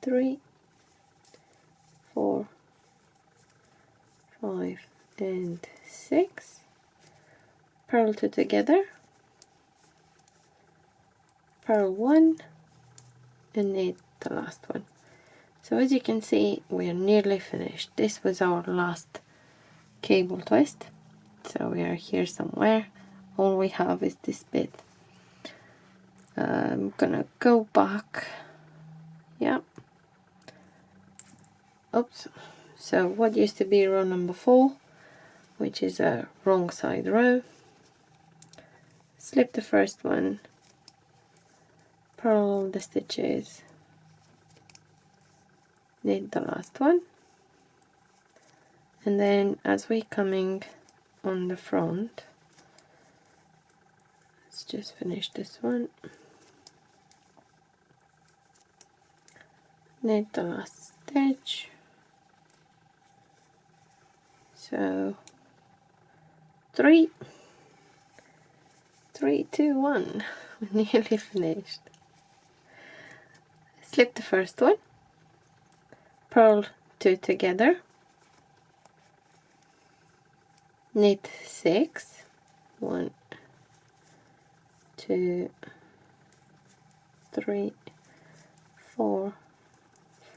3, 4, 5 and 6, purl 2 together, purl 1, and knit the last one. So as you can see, we are nearly finished. This was our last cable twist, so we are here somewhere. All we have is this bit. I'm gonna go back. Yeah. Oops. So what used to be row number 4, which is a wrong side row, slip the first one, purl all the stitches, knit the last one, and then as we're coming on the front, let's just finish this one, knit the last stitch. So 3, 2, 1, we're nearly finished. Slip the first one, purl 2 together, knit 6, 1, 2, 3, 4,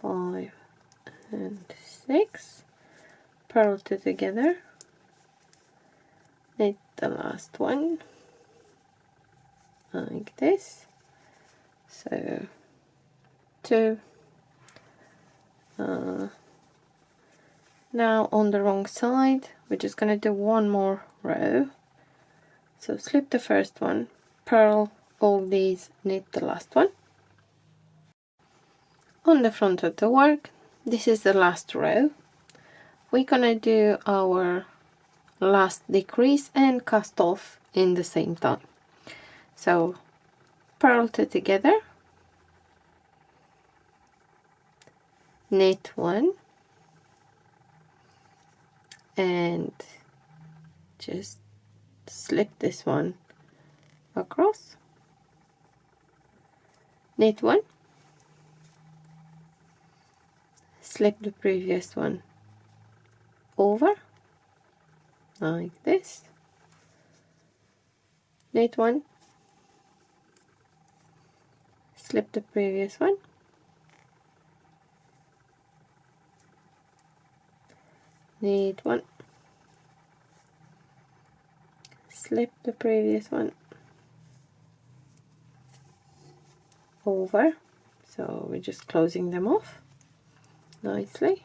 5, and 6, purl 2 together, knit the last one like this. So 2. Now on the wrong side, we're just going to do one more row. So slip the first one, purl all these, knit the last one. On the front of the work, this is the last row. We're going to do our last decrease and cast off in the same time. So purl 2 together, knit 1, and just slip this one across, knit 1, slip the previous one over like this, knit 1, slip the previous one, knit 1, slip the previous one over. So we're just closing them off nicely,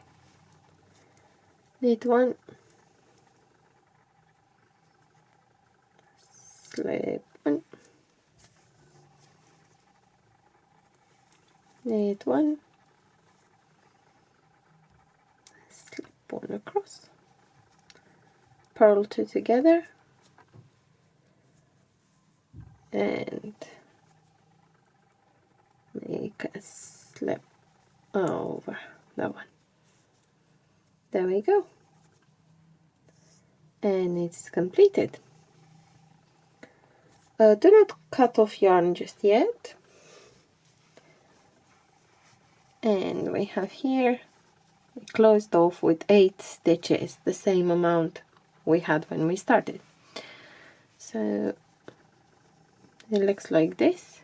knit 1, slip 1, knit 1, slip 1 across, purl 2 together, and make a slip over that one. There we go, and it's completed. Do not cut off yarn just yet. And we have here closed off with 8 stitches, the same amount we had when we started. So it looks like this,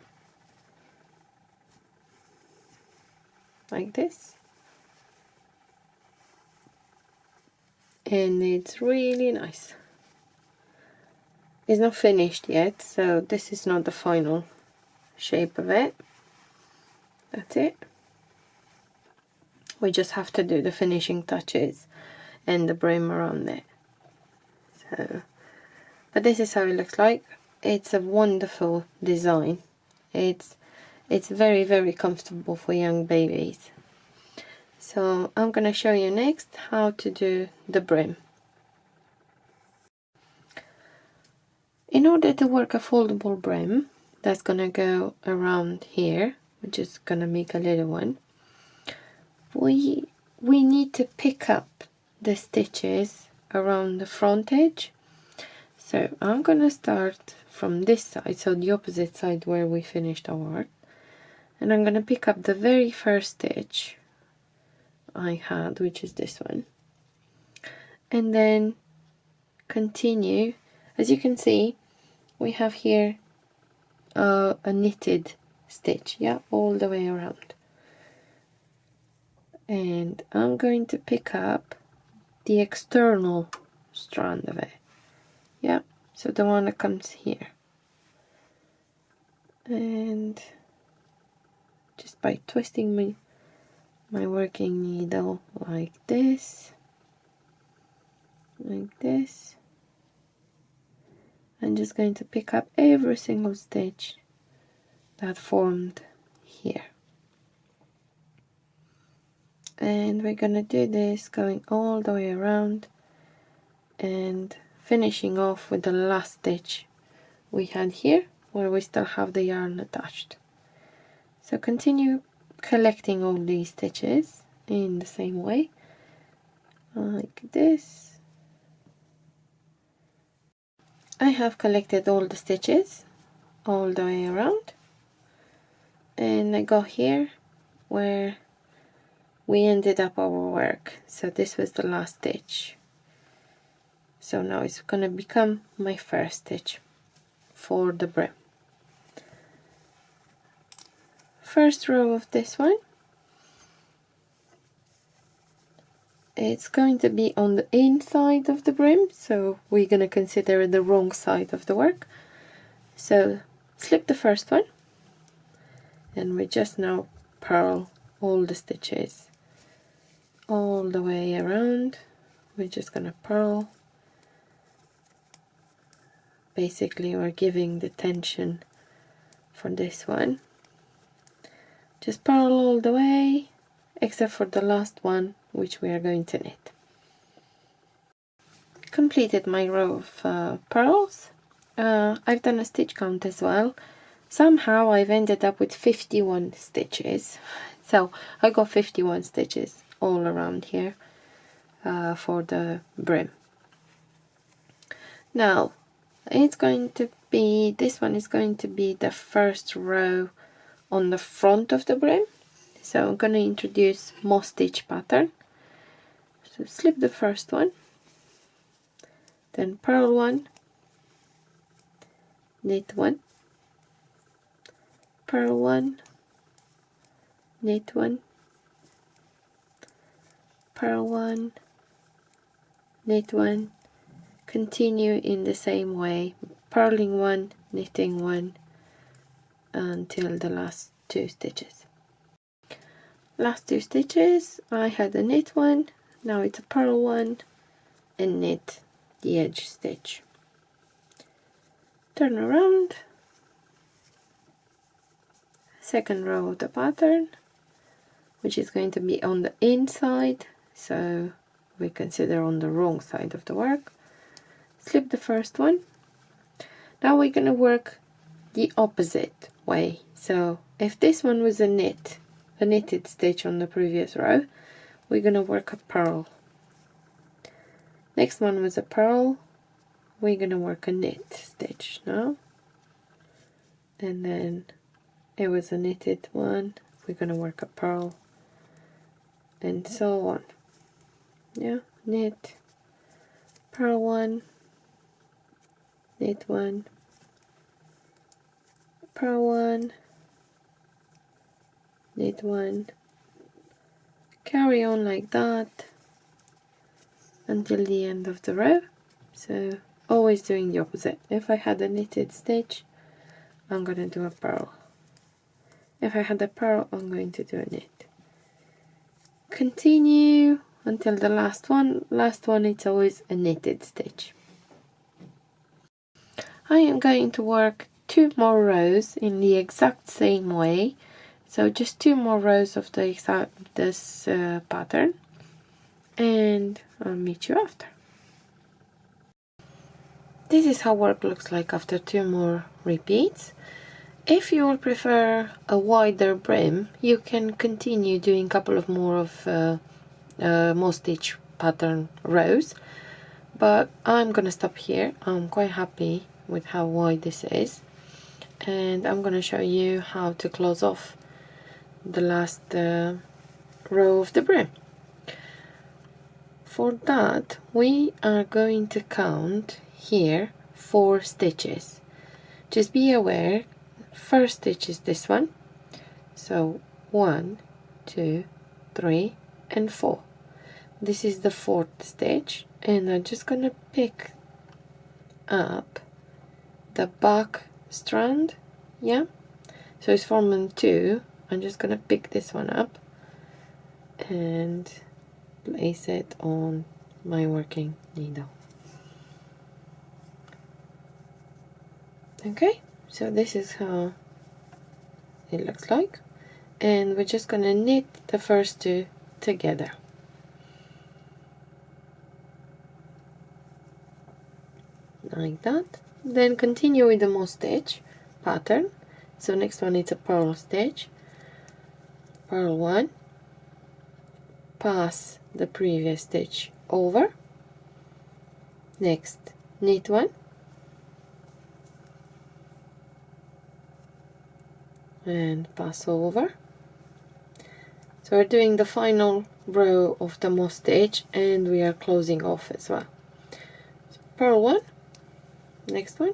and it's really nice. It's not finished yet, so this is not the final shape of it. That's it. We just have to do the finishing touches and the brim around it. So, but this is how it looks like. It's a wonderful design. It's very, very comfortable for young babies. So I'm gonna show you next how to do the brim. In order to work a foldable brim that's gonna go around here, which is gonna make a little one, we need to pick up the stitches around the front edge. So I'm gonna start from this side, so the opposite side where we finished our work, and I'm gonna pick up the very first stitch I had, which is this one, and then continue. As you can see, we have here a knitted stitch, yeah, all the way around. And I'm going to pick up the external strand of it, yeah, so the one that comes here, and just by twisting my working needle like this, I'm just going to pick up every single stitch that formed here. And we're gonna do this going all the way around and finishing off with the last stitch we had here, where we still have the yarn attached. So continue collecting all these stitches in the same way, like this. I have collected all the stitches all the way around, and I got here where we ended up our work. So this was the last stitch. So now it's gonna become my first stitch for the brim. First row of this one, it's going to be on the inside of the brim, so we're gonna consider the wrong side of the work. So slip the first one, and we just now purl all the stitches all the way around. We're just gonna purl. Basically, we're giving the tension for this one. Just purl all the way, except for the last one, which we are going to knit. Completed my row of purls. I've done a stitch count as well. Somehow I've ended up with 51 stitches. So I got 51 stitches all around here for the brim. Now, it's going to be, this one is going to be the first row on the front of the brim. So I'm going to introduce moss stitch pattern. So slip the first one, then purl one, knit one, purl one, knit one, purl one, knit one. Continue in the same way, purling one, knitting one, until the last two stitches. Last two stitches, I had a knit one, now it's a purl one, and knit the edge stitch. Turn around, second row of the pattern, which is going to be on the inside, so we consider on the wrong side of the work. Slip the first one. Now we're going to work the opposite way. So if this one was a knitted stitch on the previous row, we're going to work a purl. Next one was a purl, we're going to work a knit stitch now. And then it was a knitted one, we're going to work a purl, and so on. Yeah, knit, purl one, knit one, purl one, knit one, carry on like that until the end of the row. So always doing the opposite. If I had a knitted stitch, I'm going to do a purl. If I had a purl, I'm going to do a knit. Continue until the last one. Last one, it's always a knitted stitch. I am going to work 2 more rows in the exact same way. So just 2 more rows of this pattern, and I'll meet you after. This is how work looks like after 2 more repeats. If you will prefer a wider brim, you can continue doing a couple of more of moss stitch pattern rows, but I'm gonna stop here. I'm quite happy with how wide this is, and I'm gonna show you how to close off the last row of the brim. For that we are going to count here 4 stitches. Just be aware, first stitch is this one, so 1, 2, 3 and 4. This is the 4th stitch, and I'm just gonna pick up the back strand, yeah, so it's forming 2. I'm just gonna pick this one up and place it on my working needle. Okay, so this is how it looks like, and we're just gonna knit the first 2 together. Like that. Then continue with the moss stitch pattern. So next one is a purl stitch, purl 1, pass the previous stitch over, next knit 1, and pass over. So we're doing the final row of the moss stitch, and we are closing off as well. So purl 1, next one,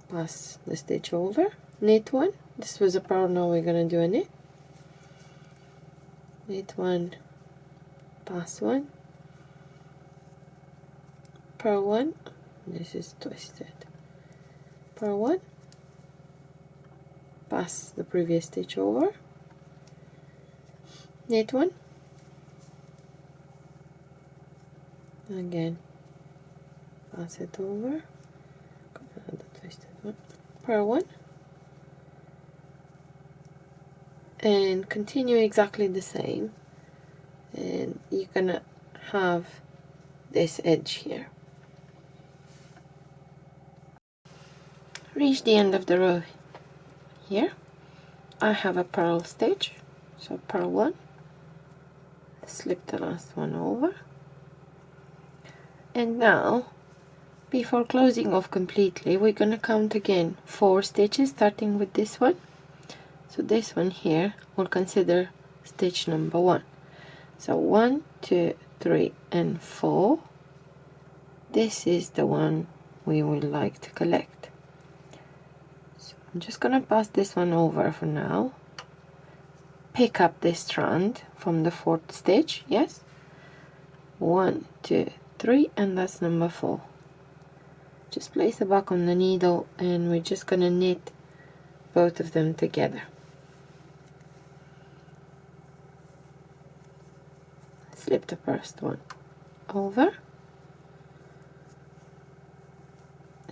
pass the stitch over, knit 1, this was a purl, now we're gonna do a knit, knit 1, pass 1, purl 1, this is twisted, purl 1, pass the previous stitch over, knit 1, again pass it over, the twisted one, purl 1, and continue exactly the same, and you're gonna have this edge here. Reach the end of the row here. I have a purl stitch, so purl 1, slip the last one over, and now before closing off completely we're gonna count again 4 stitches, starting with this one. So this one here we'll consider stitch number 1. So 1, 2, 3 and 4. This is the one we would like to collect. So I'm just gonna pass this one over for now, pick up this strand from the 4th stitch, yes, 1, 2, 3, and that's number 4. Just place the back on the needle, and we're just gonna knit both of them together. Slip the first one over,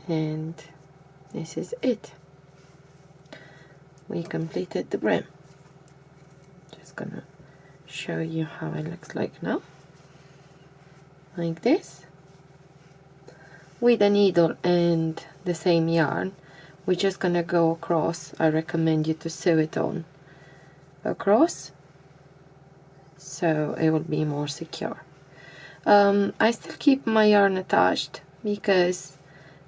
and this is it. We completed the brim. Just gonna show you how it looks like now, like this. With a needle and the same yarn, we're just gonna go across. I recommend you to sew it on across, so it will be more secure. I still keep my yarn attached because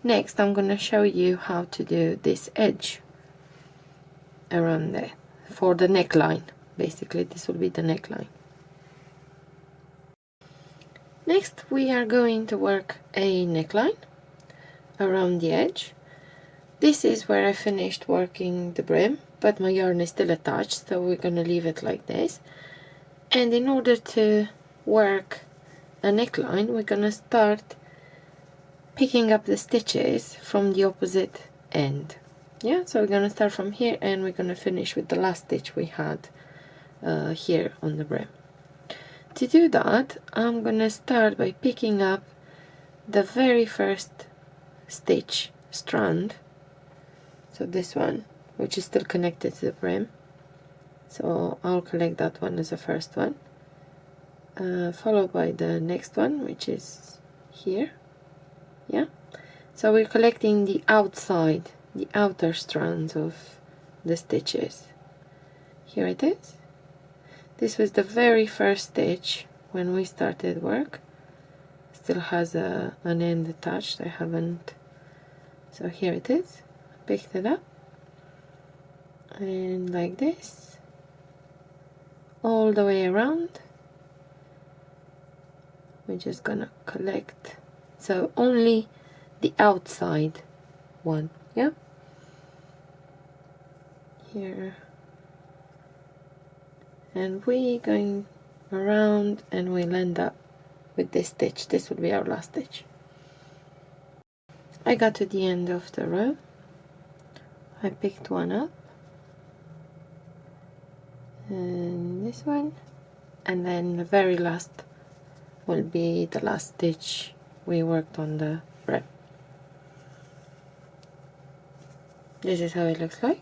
next I'm gonna show you how to do this edge around there for the neckline. Basically this will be the neckline. Next we are going to work a neckline around the edge. This is where I finished working the brim, but my yarn is still attached, so we're gonna leave it like this. And in order to work a neckline, we're gonna start picking up the stitches from the opposite end. Yeah, so we're gonna start from here, and we're gonna finish with the last stitch we had here on the brim. To do that, I'm gonna start by picking up the very first stitch strand, so this one, which is still connected to the brim, so I'll collect that one as the first one, followed by the next one, which is here. Yeah, so we're collecting the outside, the outer strands of the stitches. Here it is. This was the very first stitch when we started work. Still has an end attached, I haven't, so here it is. Picked it up, and like this all the way around, we're just gonna collect, so only the outside one, yeah, here, and we're going around and we'll end up with this stitch. This will be our last stitch. I got to the end of the row, I picked one up, and this one, and then the very last will be the last stitch we worked on the brim. This is how it looks like.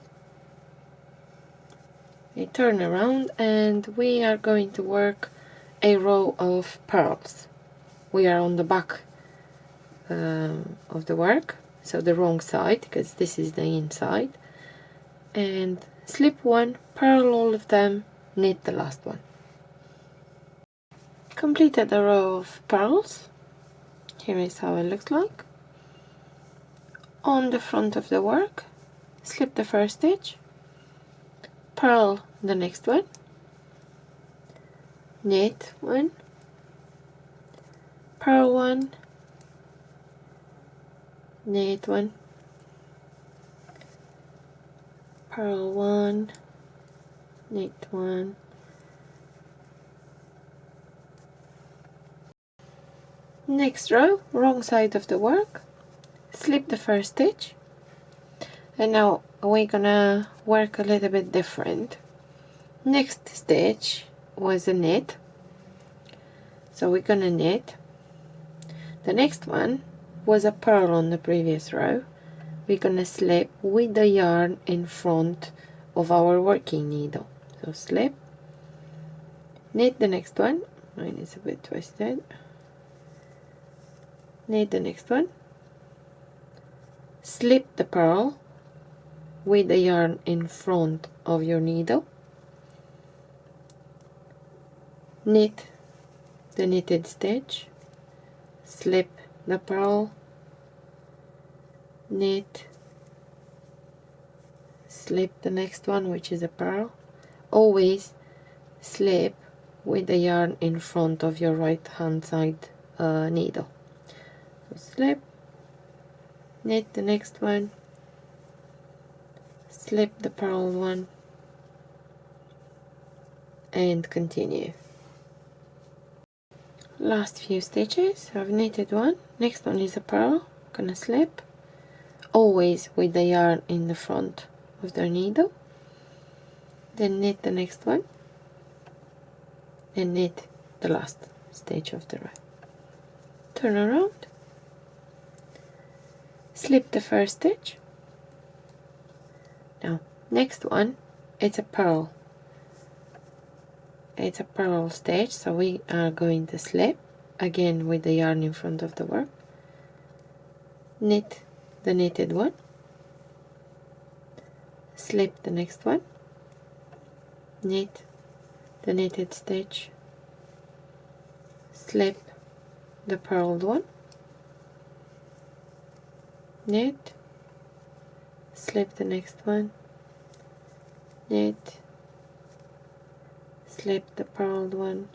We turn around and we are going to work a row of pearls. We are on the back of the work, so the wrong side, because this is the inside, and slip one, purl all of them, knit the last one. Completed a row of pearls. Here is how it looks like. On the front of the work, slip the first stitch, purl the next one, knit one, purl one, knit one, purl one, knit one, next row, wrong side of the work, slip the first stitch, and now we're gonna work a little bit different. Next stitch was a knit, so we're gonna knit. The next one was a purl on the previous row. We're gonna slip with the yarn in front of our working needle, so slip, knit the next one, mine is a bit twisted, knit the next one, slip the purl with the yarn in front of your needle, knit the knitted stitch, slip the purl, knit, slip the next one, which is a purl. Always slip with the yarn in front of your right hand side needle. So slip, knit the next one, slip the purl one, and continue. Last few stitches, I've knitted one, next one is a purl, gonna slip, always with the yarn in the front of the needle, then knit the next one, and knit the last stitch of the row. Turn around, slip the first stitch. Now next one, it's a purl. It's a purl stitch, so we are going to slip again with the yarn in front of the work, knit the knitted one, slip the next one, knit the knitted stitch, slip the purled one, knit, slip the next one, knit, slip the purled one,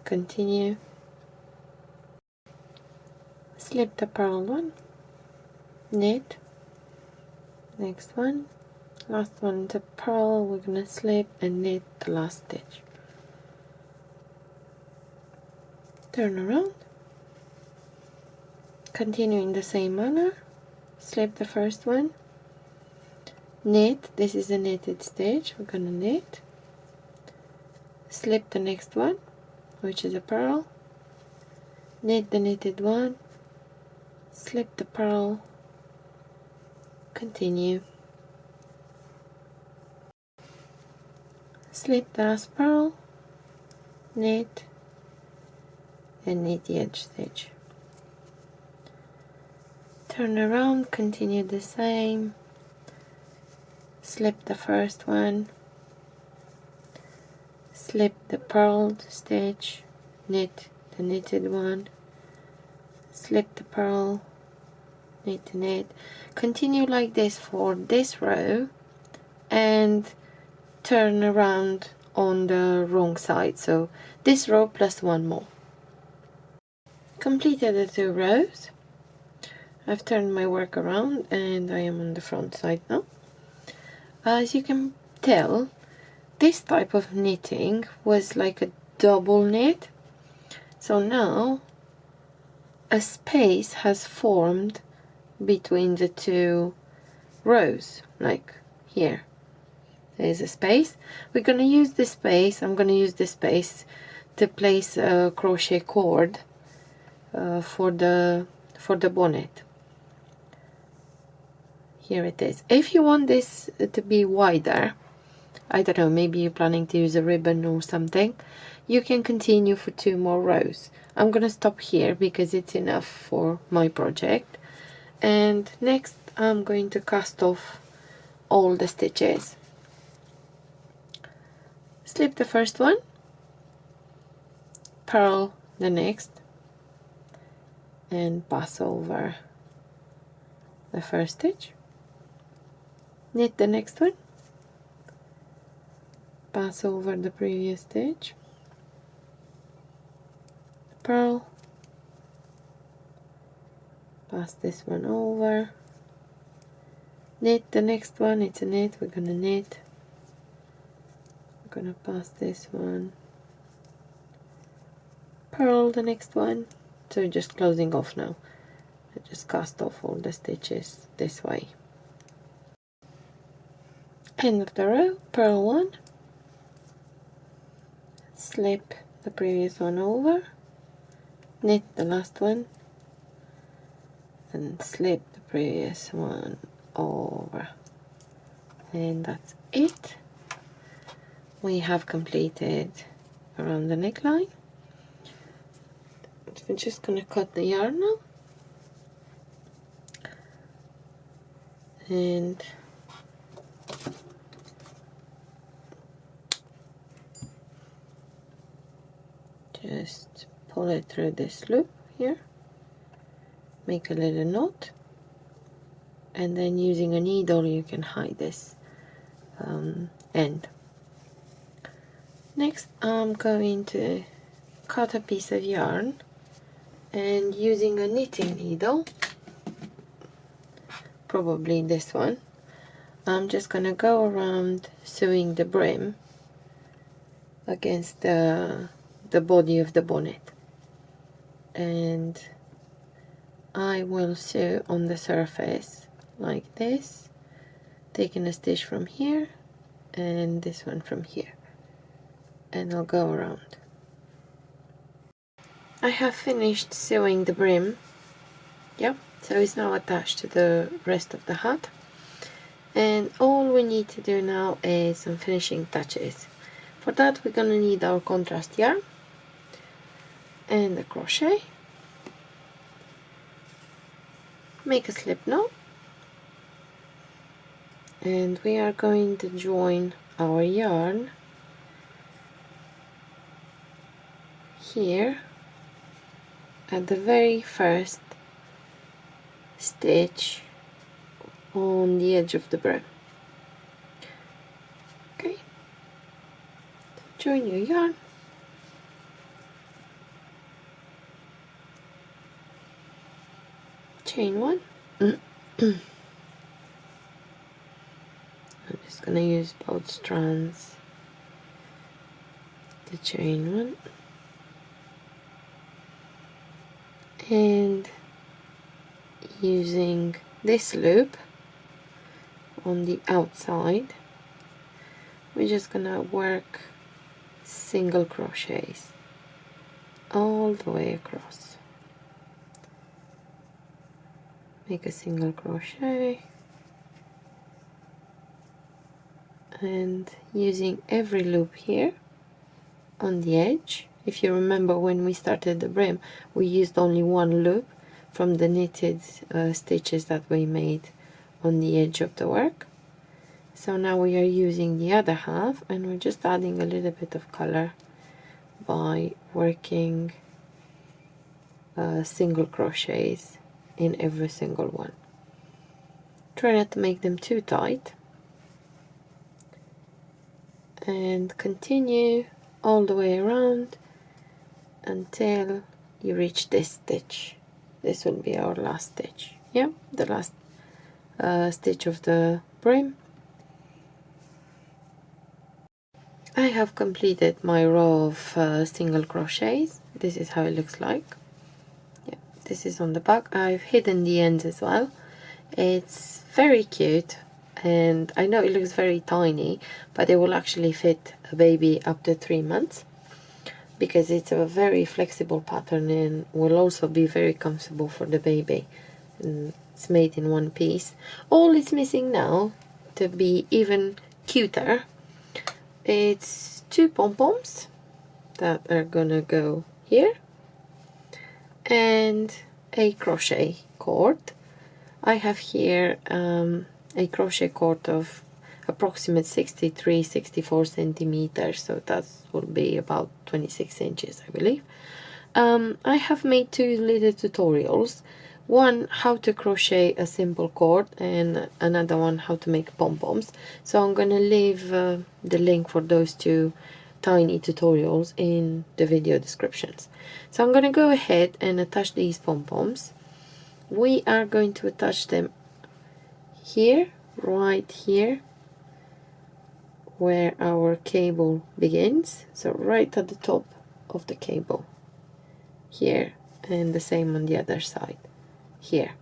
continue, slip the purled one, knit, next one, last one is a purl, we're gonna slip and knit the last stitch. Turn around, continue in the same manner, slip the first one, knit, this is a knitted stitch, we're gonna knit, slip the next one, which is a purl, knit the knitted one, slip the purl, continue, slip the last purl, knit, and knit the edge stitch. Turn around, continue the same, slip the first one, slip the purled stitch, knit the knitted one, slip the purl, knit the knit. Continue like this for this row and turn around on the wrong side, so this row plus one more. Completed the 2 rows. I've turned my work around and I am on the front side now. As you can tell, this type of knitting was like a double knit, so now a space has formed between the 2 rows, like here. There's a space. We're going to use this space. I'm going to use this space to place a crochet cord for the bonnet. Here it is. If you want this to be wider, I don't know, maybe you're planning to use a ribbon or something, you can continue for 2 more rows. I'm going to stop here because it's enough for my project. And next I'm going to cast off all the stitches. Slip the first one, purl the next, and pass over the first stitch. Knit the next one, pass over the previous stitch, purl, pass this one over, knit the next one. It's a knit, we're gonna knit, we're gonna pass this one, purl the next one. So just closing off now. I just cast off all the stitches this way. End of the row, purl one, slip the previous one over, knit the last one, and slip the previous one over. And that's it. We have completed around the neckline. We're just going to cut the yarn now. And just pull it through this loop here, make a little knot, and then using a needle you can hide this end. Next I'm going to cut a piece of yarn, and using a knitting needle, probably this one, I'm just gonna go around sewing the brim against the body of the bonnet, and I will sew on the surface like this, taking a stitch from here and this one from here, and I'll go around. I have finished sewing the brim, yep, so it's now attached to the rest of the hat, and all we need to do now is some finishing touches. For that we're going to need our contrast yarn and the crochet. Make a slip knot, and we are going to join our yarn here at the very first stitch on the edge of the brim. Okay, join your yarn, chain one. I'm just gonna use both strands to chain one, and using this loop on the outside we're just gonna work single crochets all the way across. Make a single crochet, and using every loop here on the edge. If you remember, when we started the brim we used only one loop from the knitted stitches that we made on the edge of the work. So now we are using the other half, and we're just adding a little bit of color by working single crochets in every single one. Try not to make them too tight, and continue all the way around until you reach this stitch. This will be our last stitch. Yeah, the last stitch of the brim. I have completed my row of single crochets. This is how it looks like. Yeah, this is on the back. I've hidden the ends as well. It's very cute, and I know it looks very tiny, but it will actually fit a baby up to 3 months, because it's a very flexible pattern and will also be very comfortable for the baby. And it's made in one piece. All it's missing now, to be even cuter, it's 2 pom-poms that are gonna go here and a crochet cord. I have here a crochet cord of approximate 63-64 centimeters, so that will be about 26 inches, I believe. I have made 2 little tutorials. One, how to crochet a simple cord, and another one, how to make pom-poms. So I'm gonna leave the link for those 2 tiny tutorials in the video descriptions. So I'm gonna go ahead and attach these pom-poms. We are going to attach them here, right here, where our cable begins. So right at the top of the cable here, and the same on the other side here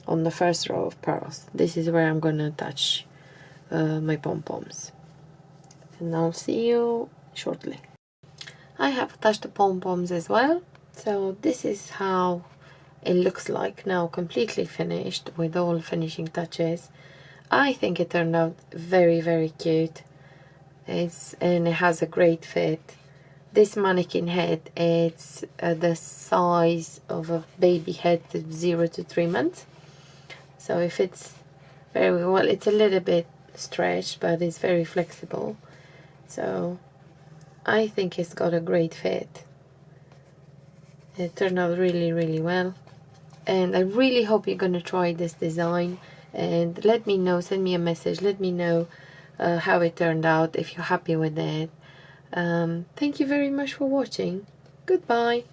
on the first row of pearls. This is where I'm gonna attach my pom-poms, and I'll see you shortly. I have attached the pom-poms as well, so this is how it looks like now, completely finished with all finishing touches. I think it turned out very cute. And it has a great fit. This mannequin head, it's the size of a baby head, 0 to 3 months. So it fits very well. It's a little bit stretched, but it's very flexible. So I think it's got a great fit. It turned out really well. And I really hope you're gonna try this design. And let me know, send me a message, let me know how it turned out, if you're happy with it. Thank you very much for watching. Goodbye.